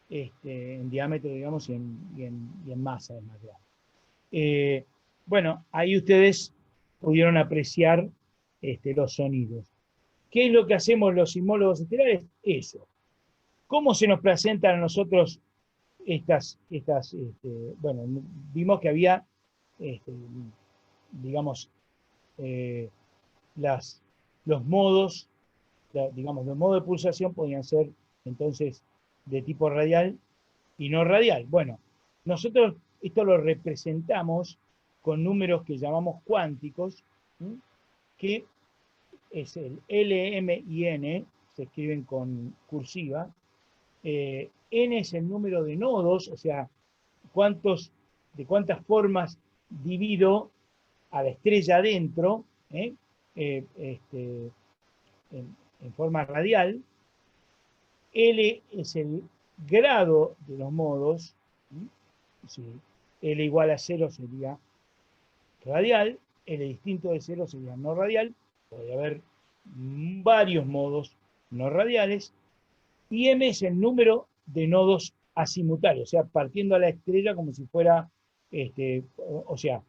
en diámetro, digamos, y en masa es más grande. Bueno, ahí ustedes pudieron apreciar los sonidos. ¿Qué es lo que hacemos los sismólogos estelares? Eso. ¿Cómo se nos presentan a nosotros bueno, vimos que había, digamos, los modos, digamos, los modos de pulsación podían ser entonces de tipo radial y no radial. Bueno, nosotros esto lo representamos con números que llamamos cuánticos, ¿sí? Que es el L, M y N, se escriben con cursiva. N es el número de nodos, o sea, de cuántas formas divido a la estrella adentro, en forma radial. L es el grado de los modos. Si L igual a 0 sería radial, L distinto de 0 sería no radial. Podría haber varios modos no radiales. Y M es el número de nodos azimutales, o sea, partiendo a la estrella como si fuera, o sea,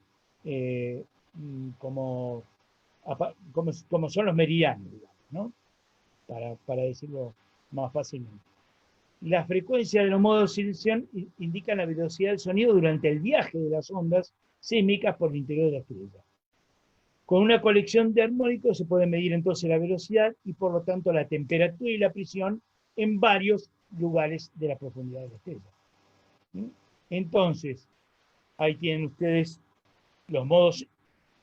como son los meridianos, digamos, ¿no? Para decirlo más fácilmente. La frecuencia de los modos de oscilación indica la velocidad del sonido durante el viaje de las ondas sísmicas por el interior de la estrella. Con una colección de armónicos se puede medir entonces la velocidad y por lo tanto la temperatura y la presión en varios lugares de la profundidad de la estrella. Entonces, ahí tienen ustedes los modos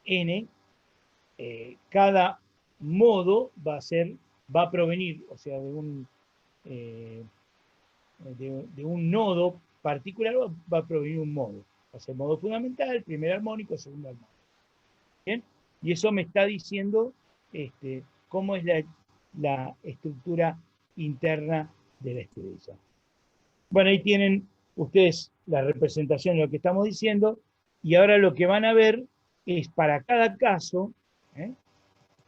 N. Cada modo va a provenir, o sea, de un nodo particular va a provenir un modo. Va a ser modo fundamental, primer armónico, segundo armónico. ¿Bien? Y eso me está diciendo cómo es la estructura interna de la estrella. Bueno, ahí tienen ustedes la representación de lo que estamos diciendo, y ahora lo que van a ver es para cada caso,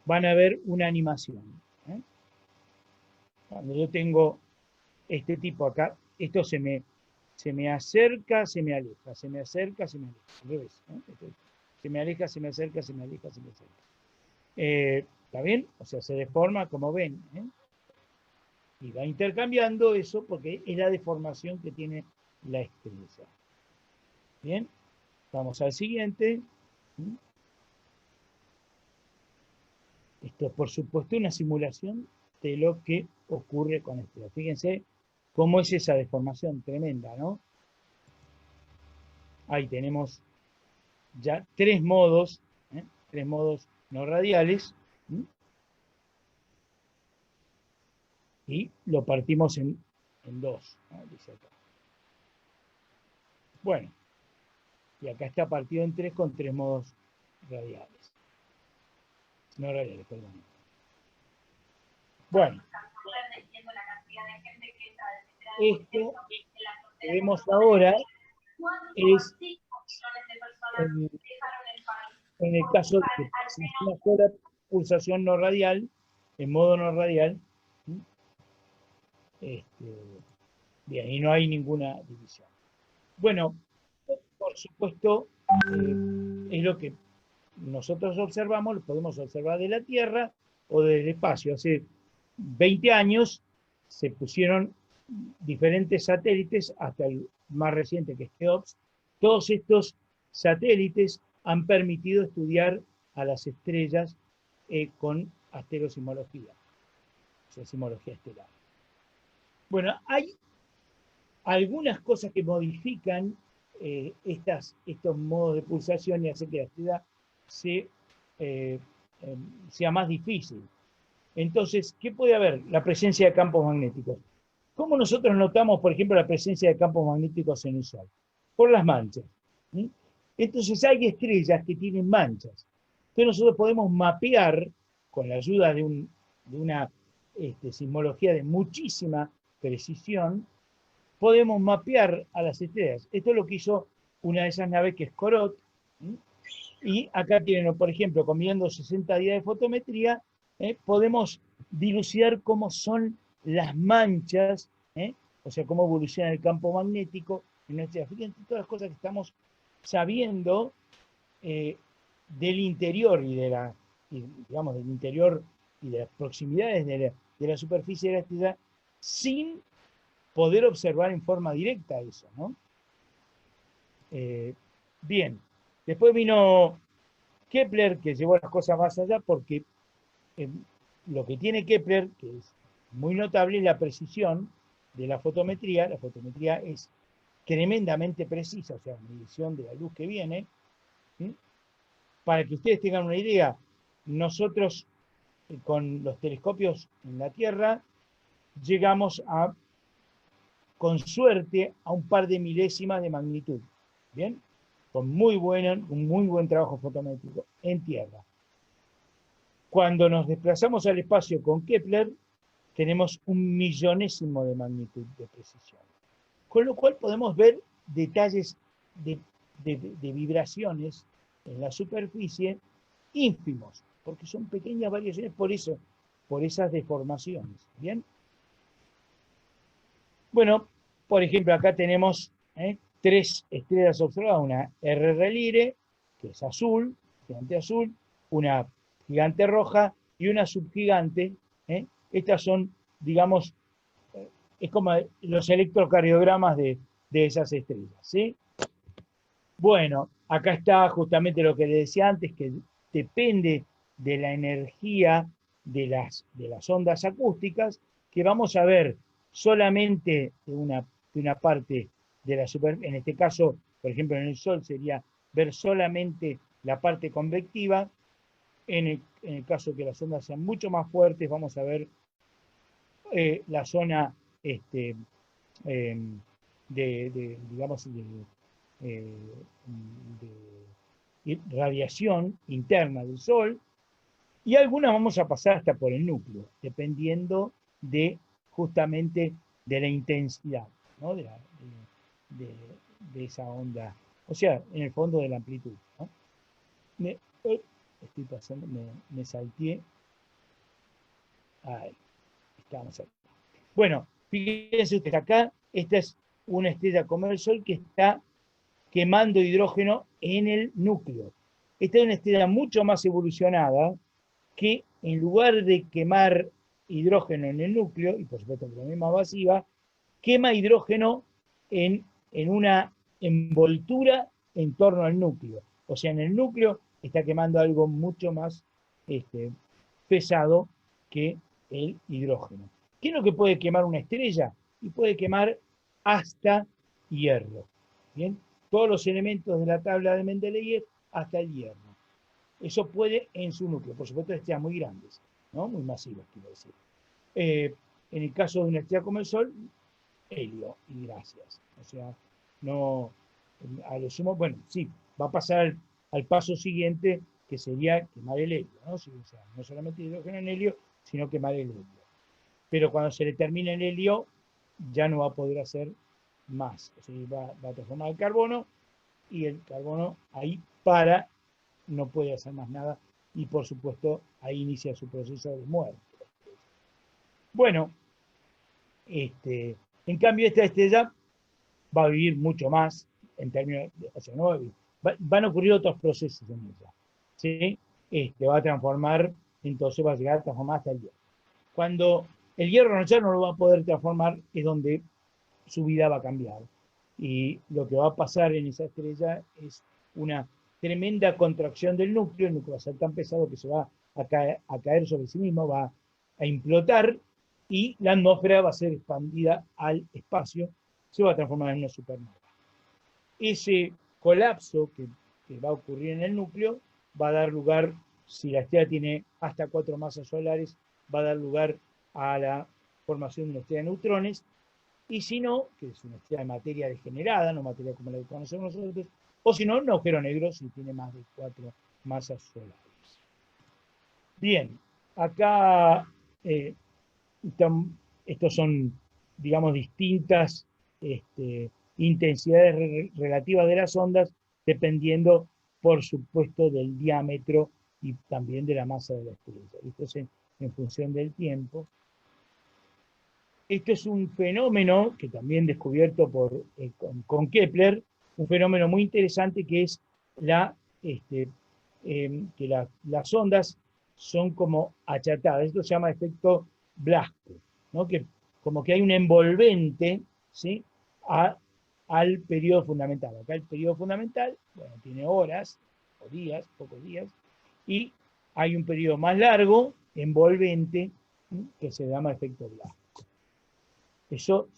van a ver una animación. Cuando yo tengo este tipo acá, esto se me acerca, se me aleja, se me acerca, se me aleja. Al revés, se me aleja, se me acerca, se me aleja, se me acerca. ¿Está bien? O sea, se deforma como ven. Y va intercambiando eso porque es la deformación que tiene la estrella. Bien, vamos al siguiente. Esto, por supuesto, es una simulación de lo que ocurre con la estrella. Fíjense cómo es esa deformación tremenda, ¿no? Ahí tenemos ya 3 modos no radiales, y lo partimos en 2, ¿no? Dice acá. Bueno, y acá está partido en 3 con 3 modos radiales. No radiales, perdón. Bueno, esto que vemos ahora es en el caso de que es una sola pulsación no radial, en modo no radial. Bien, y no hay ninguna división. Bueno, por supuesto, es lo que nosotros observamos, lo podemos observar de la Tierra o del espacio. Hace 20 años se pusieron diferentes satélites, hasta el más reciente que es Cheops. Todos estos satélites han permitido estudiar a las estrellas con asterosimología, o sea, simología estelar. Bueno, hay algunas cosas que modifican estos modos de pulsación y hacen que la estrella sea más difícil. Entonces, ¿qué puede haber? La presencia de campos magnéticos. ¿Cómo nosotros notamos, por ejemplo, la presencia de campos magnéticos en el Sol? Por las manchas. Entonces, hay estrellas que tienen manchas. Entonces, nosotros podemos mapear, con la ayuda de una sismología de muchísima precisión, podemos mapear a las estrellas. Esto es lo que hizo una de esas naves que es Corot. Y acá tienen, por ejemplo, combinando 60 días de fotometría, podemos dilucidar cómo son las manchas, o sea, cómo evoluciona el campo magnético en nuestra estrella. Fíjense todas las cosas que estamos sabiendo del interior digamos, del interior y de las proximidades de la superficie de la estrella, sin poder observar en forma directa eso, ¿no? Bien, después vino Kepler, que llevó las cosas más allá, porque lo que tiene Kepler, que es muy notable, es la precisión de la fotometría. La fotometría es tremendamente precisa, o sea, medición de la luz que viene. ¿Sí? Para que ustedes tengan una idea, nosotros con los telescopios en la Tierra llegamos con suerte, a un par de milésimas de magnitud. ¿Bien? Con un muy buen trabajo fotométrico en Tierra. Cuando nos desplazamos al espacio con Kepler, tenemos 1 millonésimo de magnitud de precisión. Con lo cual podemos ver detalles de vibraciones en la superficie ínfimos, porque son pequeñas variaciones por esas deformaciones. ¿Bien? Bueno, por ejemplo, acá tenemos 3 estrellas observadas, una RR Lyrae, que es azul, gigante azul, una gigante roja y una subgigante. Estas son, digamos, es como los electrocardiogramas de esas estrellas, ¿sí? Bueno, acá está justamente lo que le decía antes, que depende de la energía de las ondas acústicas, que vamos a ver solamente de una parte de la superficie. En este caso, por ejemplo, en el Sol sería ver solamente la parte convectiva. En el caso que las ondas sean mucho más fuertes, vamos a ver la zona digamos, de radiación interna del Sol, y algunas vamos a pasar hasta por el núcleo, dependiendo justamente de la intensidad, ¿no? de esa onda, o sea, en el fondo de la amplitud, ¿no? Estoy pasando, me salteé. Ahí, estamos aquí. Bueno, fíjense ustedes acá, esta es una estrella como el Sol que está quemando hidrógeno en el núcleo. Esta es una estrella mucho más evolucionada que en lugar de quemar hidrógeno en el núcleo, y por supuesto que la misma masiva, quema hidrógeno en una envoltura en torno al núcleo. O sea, en el núcleo está quemando algo mucho más pesado que el hidrógeno. ¿Qué es lo que puede quemar una estrella? Y puede quemar hasta hierro. ¿Bien? Todos los elementos de la tabla de Mendeleev hasta el hierro. Eso puede en su núcleo. Por supuesto, estrellas muy grandes, ¿no? Muy masivas, quiero decir. En el caso de una estrella como el Sol, helio y gracias. O sea, no, a lo sumo, bueno, sí, va a pasar al paso siguiente, que sería quemar el helio, ¿no? Sí, o sea, no solamente hidrógeno en helio, sino quemar el helio. Pero cuando se le termine el helio, ya no va a poder hacer más. O sea, va a transformar el carbono, y el carbono ahí no puede hacer más nada, y por supuesto ahí inicia su proceso de muerte. Bueno, en cambio esta estrella va a vivir mucho más en términos, o sea, no van a ocurrir otros procesos en ella, ¿sí? Va a transformar, entonces va a llegar a transformar hasta el hierro. Cuando el hierro ya no lo va a poder transformar, es donde su vida va a cambiar. Y lo que va a pasar en esa estrella es una tremenda contracción del núcleo. El núcleo va a ser tan pesado que se va a caer sobre sí mismo, va a implotar, y la atmósfera va a ser expandida al espacio, se va a transformar en una supernova. Ese colapso que va a ocurrir en el núcleo va a dar lugar, si la estrella tiene hasta 4 masas solares, va a dar lugar a la formación de una estrella de neutrones, y si no, que es una estrella de materia degenerada, no materia como la que conocemos nosotros, o si no, un agujero negro si tiene más de 4 masas solares. Bien, acá estos son, digamos, distintas intensidades relativas de las ondas, dependiendo, por supuesto, del diámetro y también de la masa de la estrella. Esto es en función del tiempo. Esto es un fenómeno que también descubierto con Kepler, un fenómeno muy interesante que es que las ondas son como achatadas. Esto se llama efecto Blasco, ¿no? Que como que hay un envolvente, ¿sí?, al periodo fundamental. Acá el periodo fundamental, bueno, tiene horas o días, pocos días, y hay un periodo más largo, envolvente, ¿sí?, que se llama efecto Blasco. Eso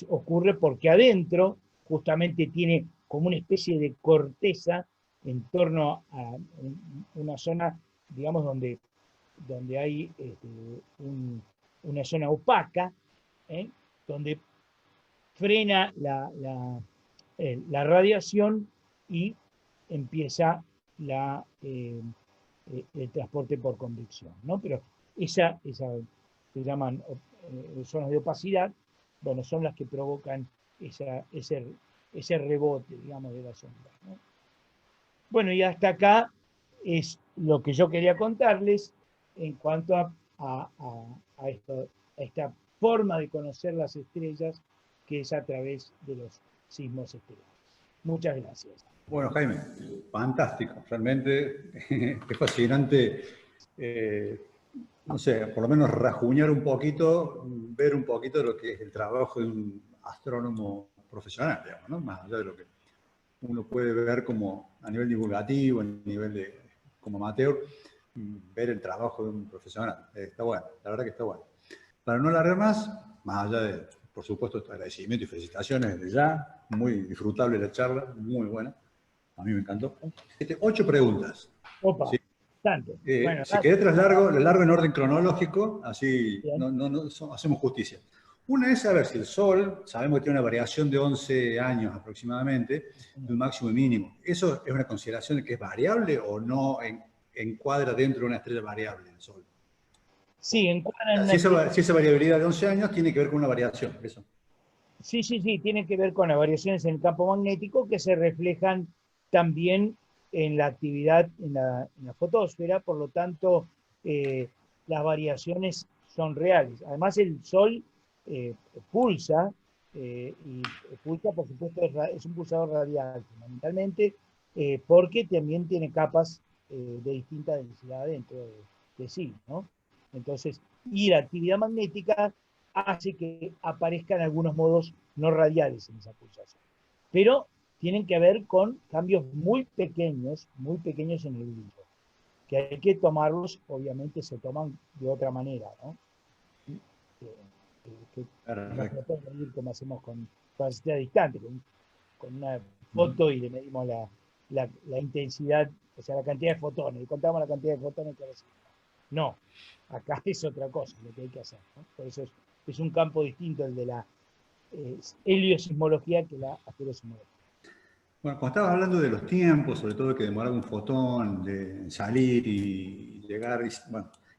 ocurre porque adentro justamente tiene como una especie de corteza en torno a una zona, digamos, donde hay una zona opaca, donde frena la radiación y empieza el transporte por convección, ¿no? Pero esa se llaman zonas de opacidad, bueno, son las que provocan ese rebote, digamos, de las ondas, ¿no? Bueno, y hasta acá es lo que yo quería contarles en cuanto a esta forma de conocer las estrellas, que es a través de los sismos estelares. Muchas gracias. Bueno, Jaime, fantástico. Realmente es fascinante, no sé, por lo menos rajuñar un poquito, ver un poquito lo que es el trabajo de un astrónomo profesional, digamos, ¿no? Más allá de lo que uno puede ver como a nivel divulgativo, a nivel como amateur, ver el trabajo de un profesional. Está bueno, la verdad que está bueno. Para no alargar más allá de, por supuesto, agradecimiento y felicitaciones desde ya, muy disfrutable la charla, muy buena, a mí me encantó. 8 preguntas. Opa, ¿Sí? tanto. Bueno, si querés lo largo en orden cronológico, así hacemos justicia. Una es saber si el Sol, sabemos que tiene una variación de 11 años aproximadamente, de un máximo y mínimo. ¿Eso es una consideración de que es variable o no encuadra dentro de una estrella variable el Sol? Sí, encuadra en Si esa variabilidad de 11 años tiene que ver con una variación, eso. Sí, tiene que ver con las variaciones en el campo magnético que se reflejan también en la actividad en la fotosfera, por lo tanto, las variaciones son reales. Además, el Sol pulsa, y pulsa, por supuesto, es un pulsador radial, fundamentalmente, porque también tiene capas de distinta densidad dentro de sí, ¿no? Entonces, y la actividad magnética hace que aparezcan algunos modos no radiales en esa pulsación. Pero tienen que ver con cambios muy pequeños en el brillo, que hay que tomarlos, obviamente se toman de otra manera, ¿no? No se puede medir como hacemos con estrella distante, con una foto y le medimos la intensidad, o sea, la cantidad de fotones, y contamos la cantidad de fotones que recibe. No, acá es otra cosa lo que hay que hacer, ¿no? Por eso es un campo distinto el de la heliosismología que la asterosismología. Bueno, cuando estabas hablando de los tiempos, sobre todo que demoraba un fotón de salir y llegar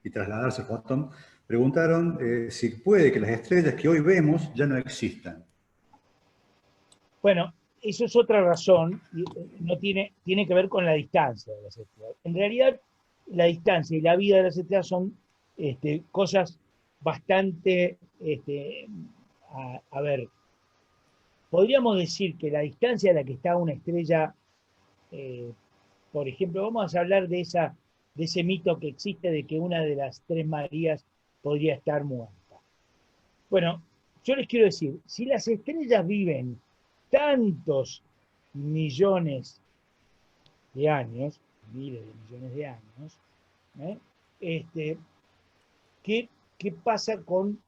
y trasladarse el fotón, preguntaron si puede que las estrellas que hoy vemos ya no existan. Bueno, eso es otra razón, no tiene que ver con la distancia de las estrellas. En realidad, la distancia y la vida de las estrellas son cosas bastante, a ver, podríamos decir que la distancia a la que está una estrella, por ejemplo, vamos a hablar de ese mito que existe de que una de las tres Marías podría estar muerta. Bueno, yo les quiero decir, si las estrellas viven tantos millones de años, miles de millones de años, ¿qué pasa con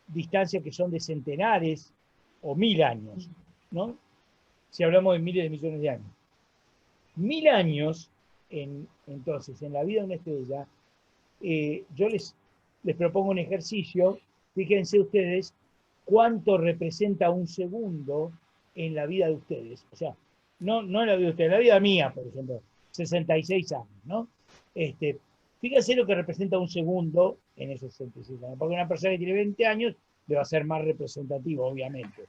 distancias que son de centenares o 1000 años, ¿no? Si hablamos de miles de millones de años. 1000 años, entonces, en la vida de una estrella, yo les propongo un ejercicio. Fíjense ustedes cuánto representa un segundo en la vida de ustedes. O sea, no en la vida de ustedes, en la vida mía, por ejemplo, 66 años, ¿no? Fíjense lo que representa un segundo en esos 66 años. Porque una persona que tiene 20 años va a ser más representativo, obviamente.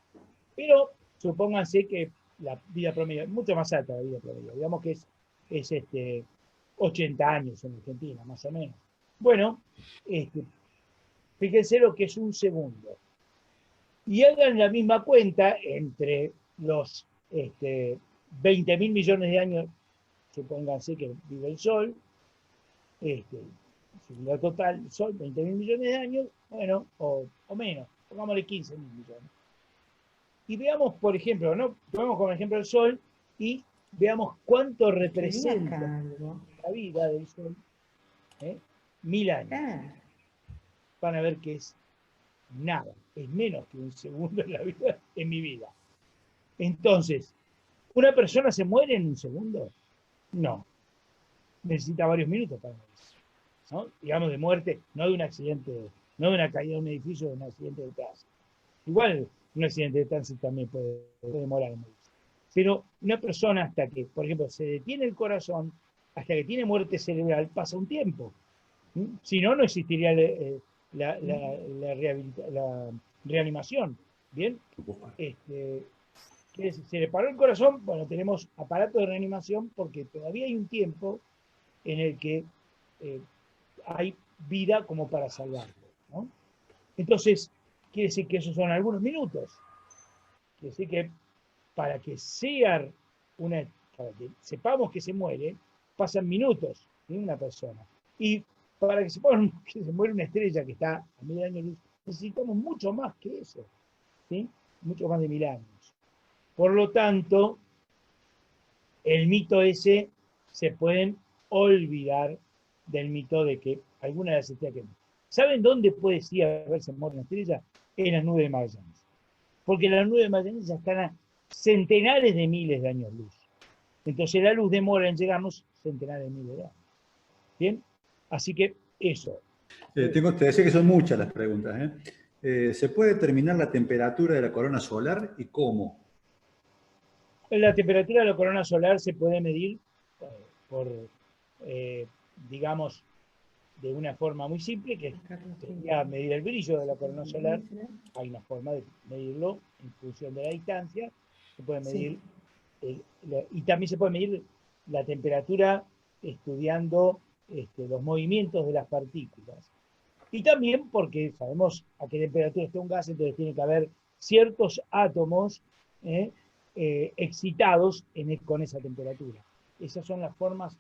Pero supónganse que la vida promedio es mucho más alta, la vida promedio. Digamos que es 80 años en Argentina, más o menos. Bueno, fíjense lo que es un segundo. Y hagan la misma cuenta entre los 20.000 millones de años, supónganse que vive el Sol, la total, el Sol, 20.000 millones de años, bueno, o menos, pongámosle 15.000 millones. Y veamos, por ejemplo, ¿no? Tomemos como ejemplo el Sol y veamos cuánto representa la vida del Sol. 1000 años. Van a ver que es nada, es menos que un segundo en la vida, en mi vida. Entonces, ¿una persona se muere en un segundo? No. Necesita varios minutos para morir, ¿no? Digamos de muerte, no de un accidente, no de una caída de un edificio, de un accidente de tránsito. Igual un accidente de tránsito también puede demorar en morir. Pero una persona hasta que, por ejemplo, se detiene el corazón, hasta que tiene muerte cerebral, pasa un tiempo. Si no, no existiría la reanimación. ¿Bien? Se le paró el corazón, bueno, tenemos aparato de reanimación porque todavía hay un tiempo en el que hay vida como para salvarlo, ¿no? Entonces, quiere decir que esos son algunos minutos. Quiere decir que para que sepamos que se muere, pasan minutos en una persona. Y para que sepamos que se muere una estrella que está a 1000 años luz, necesitamos mucho más que eso, ¿sí? Mucho más de 1000 años. Por lo tanto, el mito ese se pueden olvidar del mito de que alguna de las estrellas que... ¿Saben dónde puede sí haberse muerto una estrella? En las nubes de Magallanes. Porque las nubes de Magallanes ya están a centenares de miles de años luz. Entonces la luz demora en llegarnos centenares de miles de años. ¿Bien? Así que eso. Te decía que son muchas las preguntas. ¿Se puede determinar la temperatura de la corona solar y cómo? La temperatura de la corona solar se puede medir digamos, de una forma muy simple, que sería medir el brillo de la corona solar. Hay una forma de medirlo en función de la distancia. Se puede medir, y también se puede medir la temperatura estudiando los movimientos de las partículas. Y también porque sabemos a qué temperatura está un gas, entonces tiene que haber ciertos átomos excitados con esa temperatura. Esas son las formas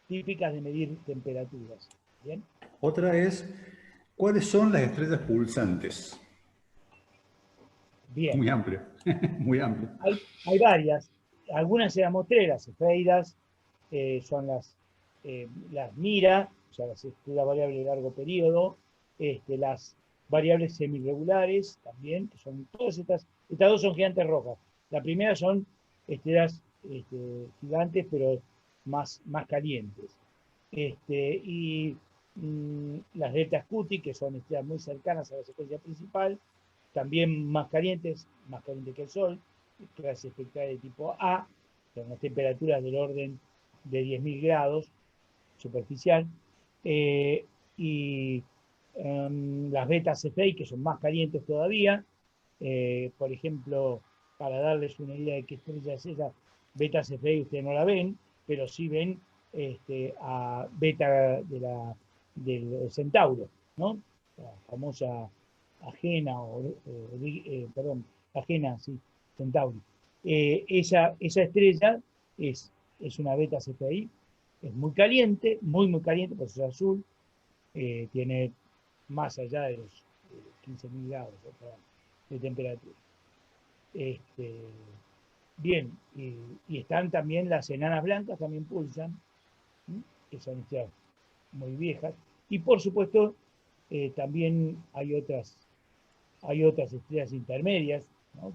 típicas de medir temperaturas. ¿Bien? Otra es, ¿cuáles son las estrellas pulsantes? Bien. Muy amplio, muy amplio. Hay varias. Algunas se llaman las cefeidas, son las Mira, o sea, las estrellas variables de largo periodo, las variables semirregulares también, que son todas estas dos son gigantes rojas. La primera son estrellas gigantes, pero más calientes. Y las delta Scuti, que son estrellas muy cercanas a la secuencia principal, también más caliente que el Sol, estrellas espectrales de tipo A, con unas temperaturas del orden de 10.000 grados superficial, y las beta Cephei, que son más calientes todavía. Por ejemplo, para darles una idea de qué estrella es esa, beta Cephei ustedes no la ven, pero sí ven a beta del Centauro, ¿no? La famosa Agena, Agena, sí, Centauri. Esa estrella es una beta Cephei, es muy caliente, muy caliente, por eso es azul, tiene más allá de los 15.000 grados de temperatura. Bien, y están también las enanas blancas, también pulsan, que son estrellas muy viejas, y por supuesto también hay otras estrellas intermedias, ¿no?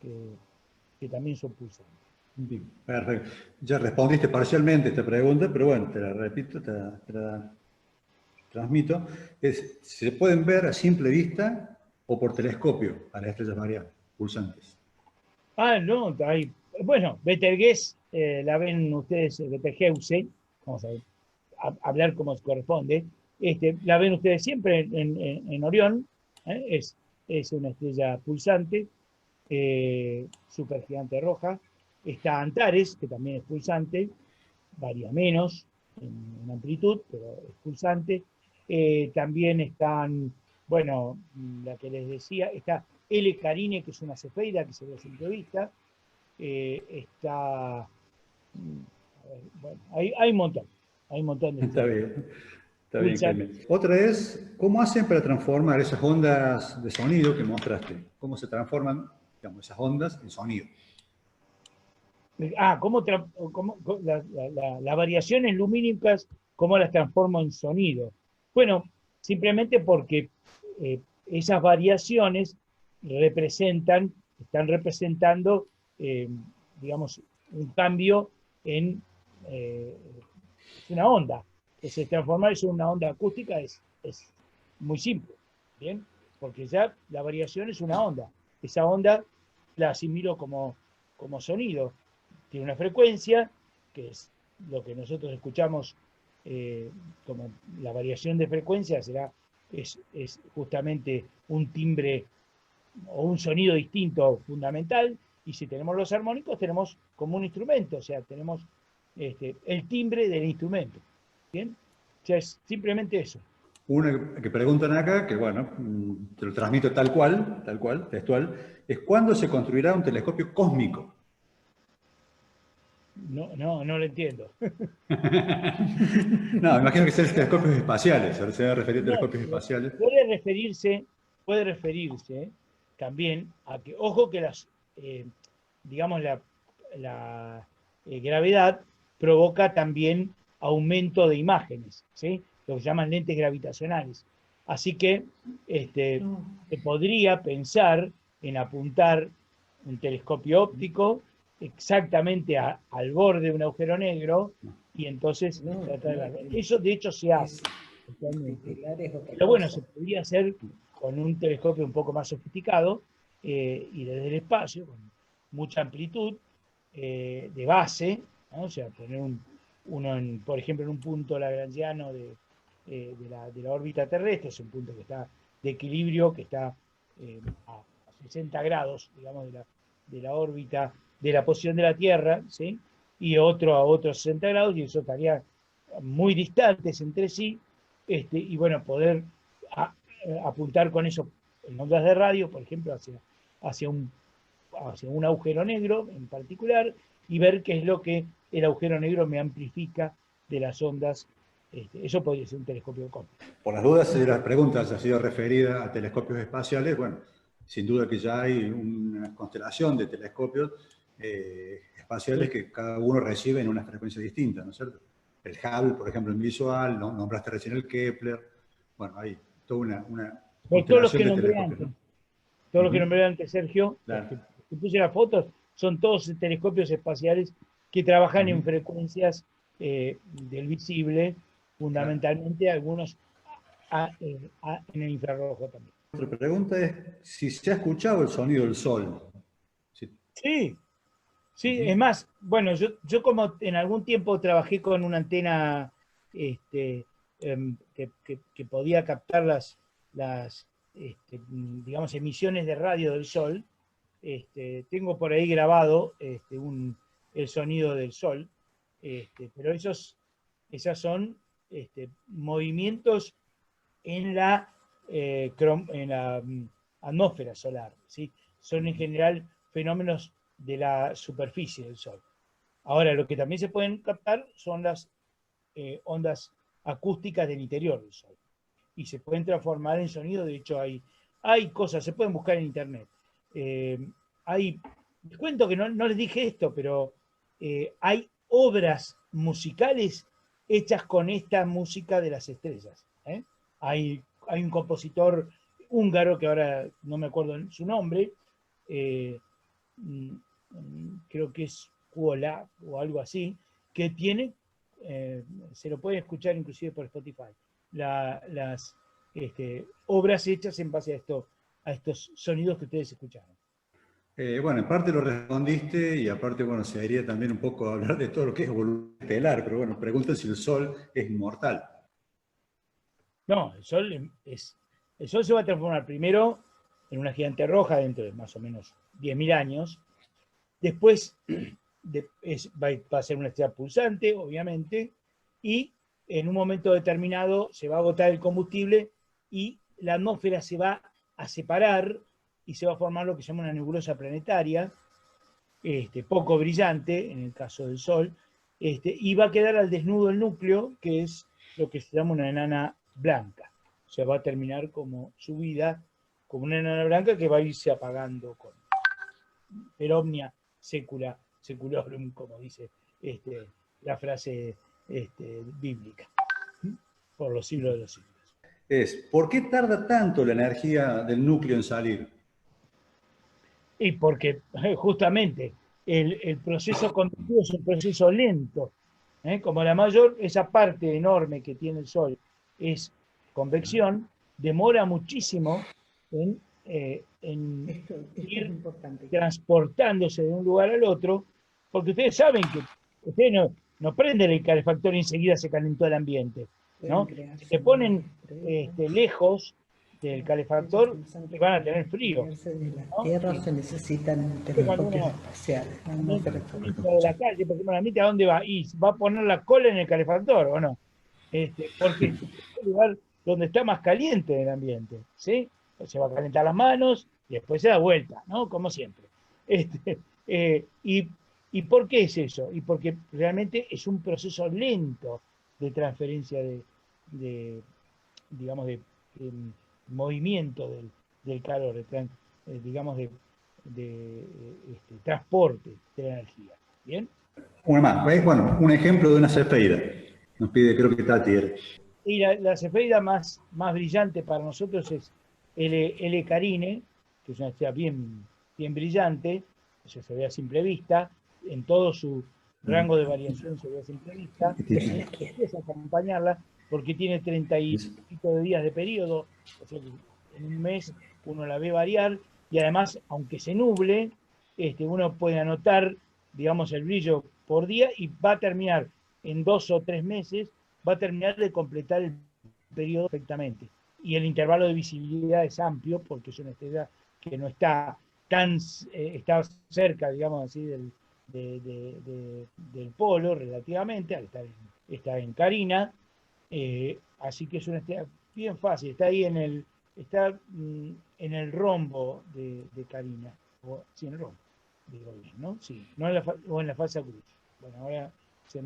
que también son pulsantes. Bien, perfecto. Ya respondiste parcialmente esta pregunta, pero bueno, te la repito, te la transmito. ¿Se pueden ver a simple vista o por telescopio a las estrellas variables pulsantes? No, bueno, Betelgeuse la ven ustedes, Betelgeuse, vamos a hablar como corresponde, la ven ustedes siempre en Orión, Es una estrella pulsante, supergigante roja. Está Antares, que también es pulsante, varía menos en amplitud, pero es pulsante. También están, bueno, la que les decía, está L Carine, que es una cefeida que se ve a simple vista. Está, bueno, hay un montón, hay un montón de Está estrellas. bien, está bien, Clemen. Otra es, ¿cómo hacen para transformar esas ondas de sonido que mostraste? ¿Cómo se transforman, digamos, esas ondas en sonido? Las variaciones lumínicas, ¿cómo las transformo en sonido? Bueno, simplemente porque esas variaciones están representando, digamos, un cambio en una onda. Ese transformar eso en una onda acústica es muy simple, ¿bien? Porque ya la variación es una onda. Esa onda la asimilo como sonido. Tiene una frecuencia, que es lo que nosotros escuchamos como la variación de frecuencia, es justamente un timbre o un sonido distinto fundamental, y si tenemos los armónicos tenemos como un instrumento, o sea, tenemos el timbre del instrumento. ¿Bien? O sea, es simplemente eso. Una que preguntan acá, que bueno, te lo transmito tal cual, textual, es ¿cuándo se construirá un telescopio cósmico? No lo entiendo. No, imagino que sean telescopios espaciales, se va a referir a No, telescopios espaciales. puede referirse también a que, ojo que digamos, la gravedad provoca también aumento de imágenes, ¿sí? Lo que se llaman lentes gravitacionales. Así que se podría pensar en apuntar un telescopio óptico exactamente al borde de un agujero negro y entonces tratar de verlo. Eso de hecho se hace actualmente. Pero bueno, se podría hacer con un telescopio un poco más sofisticado y desde el espacio, con mucha amplitud de base, ¿no? O sea, poner uno, por ejemplo, en un punto lagrangiano de la órbita terrestre, es un punto que está de equilibrio, que está a 60 grados, digamos, de la órbita, de la posición de la Tierra, ¿sí? Y otro a otros 60 grados, y eso estaría muy distantes entre sí, y bueno, poder apuntar con eso en ondas de radio, por ejemplo, hacia un agujero negro en particular, y ver qué es lo que el agujero negro me amplifica de las ondas. Eso podría ser un telescopio cósmico. Por las dudas, si las preguntas han sido referidas a telescopios espaciales, bueno, sin duda que ya hay una constelación de telescopios espaciales que cada uno recibe en una frecuencia distinta, ¿no es cierto? El Hubble, por ejemplo, en visual, ¿no? Nombraste recién el Kepler, bueno, hay toda una Por todos los constelación que de nombré telescopios, antes, ¿no? todos los que nombré antes, Sergio, Claro. que puse las fotos, son todos telescopios espaciales que trabajan en frecuencias del visible, fundamentalmente algunos en el infrarrojo también. Otra pregunta es si se ha escuchado el sonido del Sol. Sí, sí, es más, bueno, yo como en algún tiempo trabajé con una antena que podía captar digamos, emisiones de radio del Sol, tengo por ahí grabado el sonido del Sol, pero esos son movimientos en la atmósfera solar, ¿sí? Son en general fenómenos de la superficie del Sol. Ahora, lo que también se pueden captar son las ondas acústicas del interior del Sol. Y se pueden transformar en sonido. De hecho, hay cosas, se pueden buscar en internet. Les cuento que no les dije esto, pero hay obras musicales hechas con esta música de las estrellas. Hay un compositor húngaro, que ahora no me acuerdo su nombre, creo que es Kuola o algo así, que tiene, se lo pueden escuchar inclusive por Spotify, las obras hechas en base a estos sonidos que ustedes escucharon. Bueno, en parte lo respondiste y aparte, bueno, se debería también un poco hablar de todo lo que es evolución estelar, pero bueno, preguntan si el Sol es inmortal. No, el Sol es El Sol se va a transformar primero en una gigante roja dentro de más o menos 10.000 años. Después va a ser una estrella pulsante, obviamente, y en un momento determinado se va a agotar el combustible y la atmósfera se va a separar y se va a formar lo que se llama una nebulosa planetaria, poco brillante, en el caso del Sol, y va a quedar al desnudo el núcleo, que es lo que se llama una enana blanca. O sea, va a terminar como su vida como una enana blanca que va a irse apagando con per omnia secula seculorum, como dice la frase bíblica, por los siglos de los siglos. ¿Por qué tarda tanto la energía del núcleo en salir? Y porque justamente el proceso conductivo es un proceso lento. Como esa parte enorme que tiene el Sol es convección, demora muchísimo en ir transportándose de un lugar al otro, porque ustedes saben que ustedes no prenden el calefactor y enseguida se calentó el ambiente, ¿no? Si se ponen lejos del calefactor, van a tener frío, ¿no? Tierra se necesitan telescopios espaciales. De la calle, por ejemplo, la mitad, ¿a dónde va? Y va a poner la cola en el calefactor, ¿o no? Porque es el lugar donde está más caliente el ambiente, ¿sí? Se va a calentar las manos y después se da vuelta, ¿no? Como siempre. ¿Y por qué es eso? Y porque realmente es un proceso lento de transferencia de movimiento del calor, de transporte de la energía. ¿Bien? Una más, ¿ves? Bueno, un ejemplo de una cefeida. Nos pide, creo que Tati era. Y la cefeida más brillante para nosotros es L Carine, que es una estrella bien brillante, se ve a simple vista, en todo su rango de variación se ve a simple vista, es acompañarla porque tiene 30 y pico de días de periodo, o sea que en un mes uno la ve variar, y además, aunque se nuble, uno puede anotar, digamos, el brillo por día y va a terminar en 2 o 3 meses, va a terminar de completar el periodo perfectamente. Y el intervalo de visibilidad es amplio porque es una estrella que no está está cerca, digamos así, del polo relativamente, al está en Carina, así que es una estrella bien fácil, está ahí en el rombo de Carina, sí, en el rombo, digo bien, ¿no? Sí, no o en la falsa cruz. Bueno, ahora se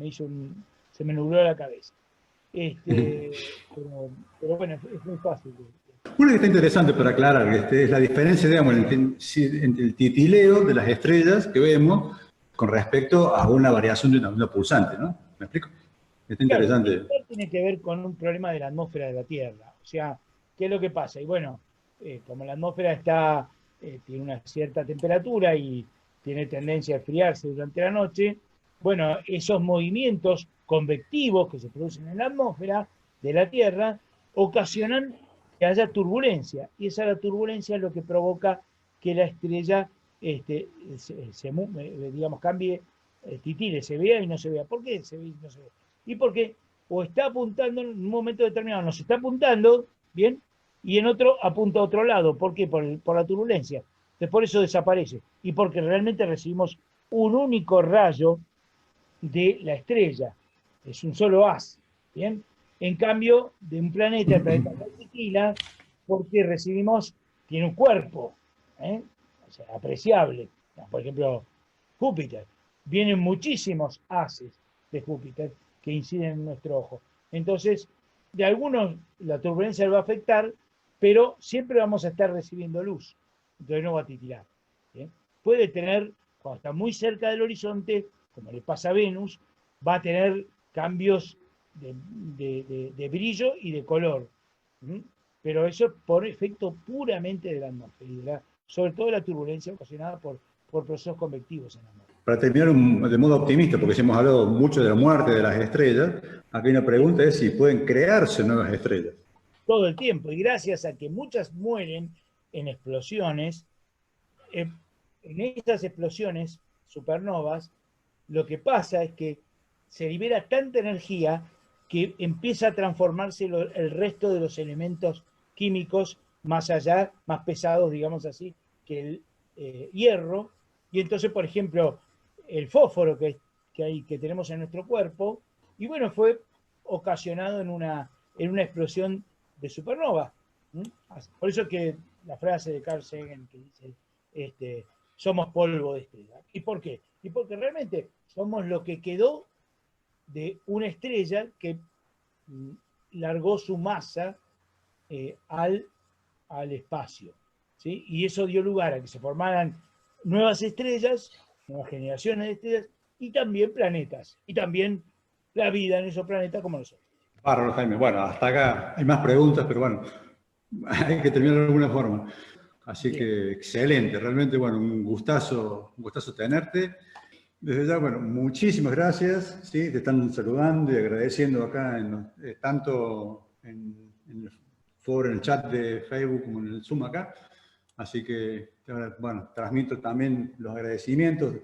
me nubló la cabeza. Pero bueno, es muy fácil. Una que está interesante para aclarar, es la diferencia, digamos, entre el titileo de las estrellas que vemos con respecto a una variación de una pulsante, ¿no? ¿Me explico? Está interesante. Claro, tiene que ver con un problema de la atmósfera de la Tierra. O sea, ¿qué es lo que pasa? Y bueno, como la atmósfera tiene una cierta temperatura y tiene tendencia a enfriarse durante la noche, bueno, esos movimientos convectivos que se producen en la atmósfera de la Tierra ocasionan que haya turbulencia, y esa turbulencia es lo que provoca que la estrella digamos, cambie, titile, se vea y no se vea. ¿Por qué se ve y no se ve? Y porque o está apuntando en un momento determinado, nos está apuntando, ¿bien? Y en otro apunta a otro lado. ¿Por qué? Por la turbulencia. Entonces, por eso desaparece. Y porque realmente recibimos un único rayo de la estrella. Es un solo haz, ¿bien? En cambio, de un planeta, el planeta Tequila, porque tiene un cuerpo, o sea, apreciable. Por ejemplo, Júpiter. Vienen muchísimos haces de Júpiter que inciden en nuestro ojo. Entonces, de algunos la turbulencia lo va a afectar, pero siempre vamos a estar recibiendo luz. Entonces no va a titilar. ¿Bien? Puede tener, cuando está muy cerca del horizonte, como le pasa a Venus, va a tener cambios de brillo y de color. Pero eso por efecto puramente de la atmósfera, sobre todo la turbulencia ocasionada por procesos convectivos en la atmósfera. Para terminar de modo optimista, porque hemos hablado mucho de la muerte de las estrellas, aquí una pregunta es si pueden crearse nuevas estrellas. Todo el tiempo, y gracias a que muchas mueren en explosiones, en esas explosiones supernovas, lo que pasa es que se libera tanta energía que empieza a transformarse el resto de los elementos químicos más allá, más pesados, digamos así, que el hierro. Y entonces, por ejemplo, el fósforo que tenemos en nuestro cuerpo, y bueno, fue ocasionado en una explosión de supernova. Por eso que la frase de Carl Sagan que dice, somos polvo de estrella. ¿Y por qué? Y porque realmente somos lo que quedó de una estrella que largó su masa al espacio. ¿Sí? Y eso dio lugar a que se formaran nuevas estrellas, nuevas generaciones de estrellas, y también planetas, y también la vida en esos planetas como nosotros. Bárbaro, Jaime. Bueno, hasta acá hay más preguntas, pero bueno, hay que terminar de alguna forma. Así Bien. que excelente, realmente, bueno, un gustazo tenerte. Desde ya, bueno, muchísimas gracias, ¿sí? Te están saludando y agradeciendo acá, tanto en el foro, en el chat de Facebook como en el Zoom acá. Así que, bueno, transmito también los agradecimientos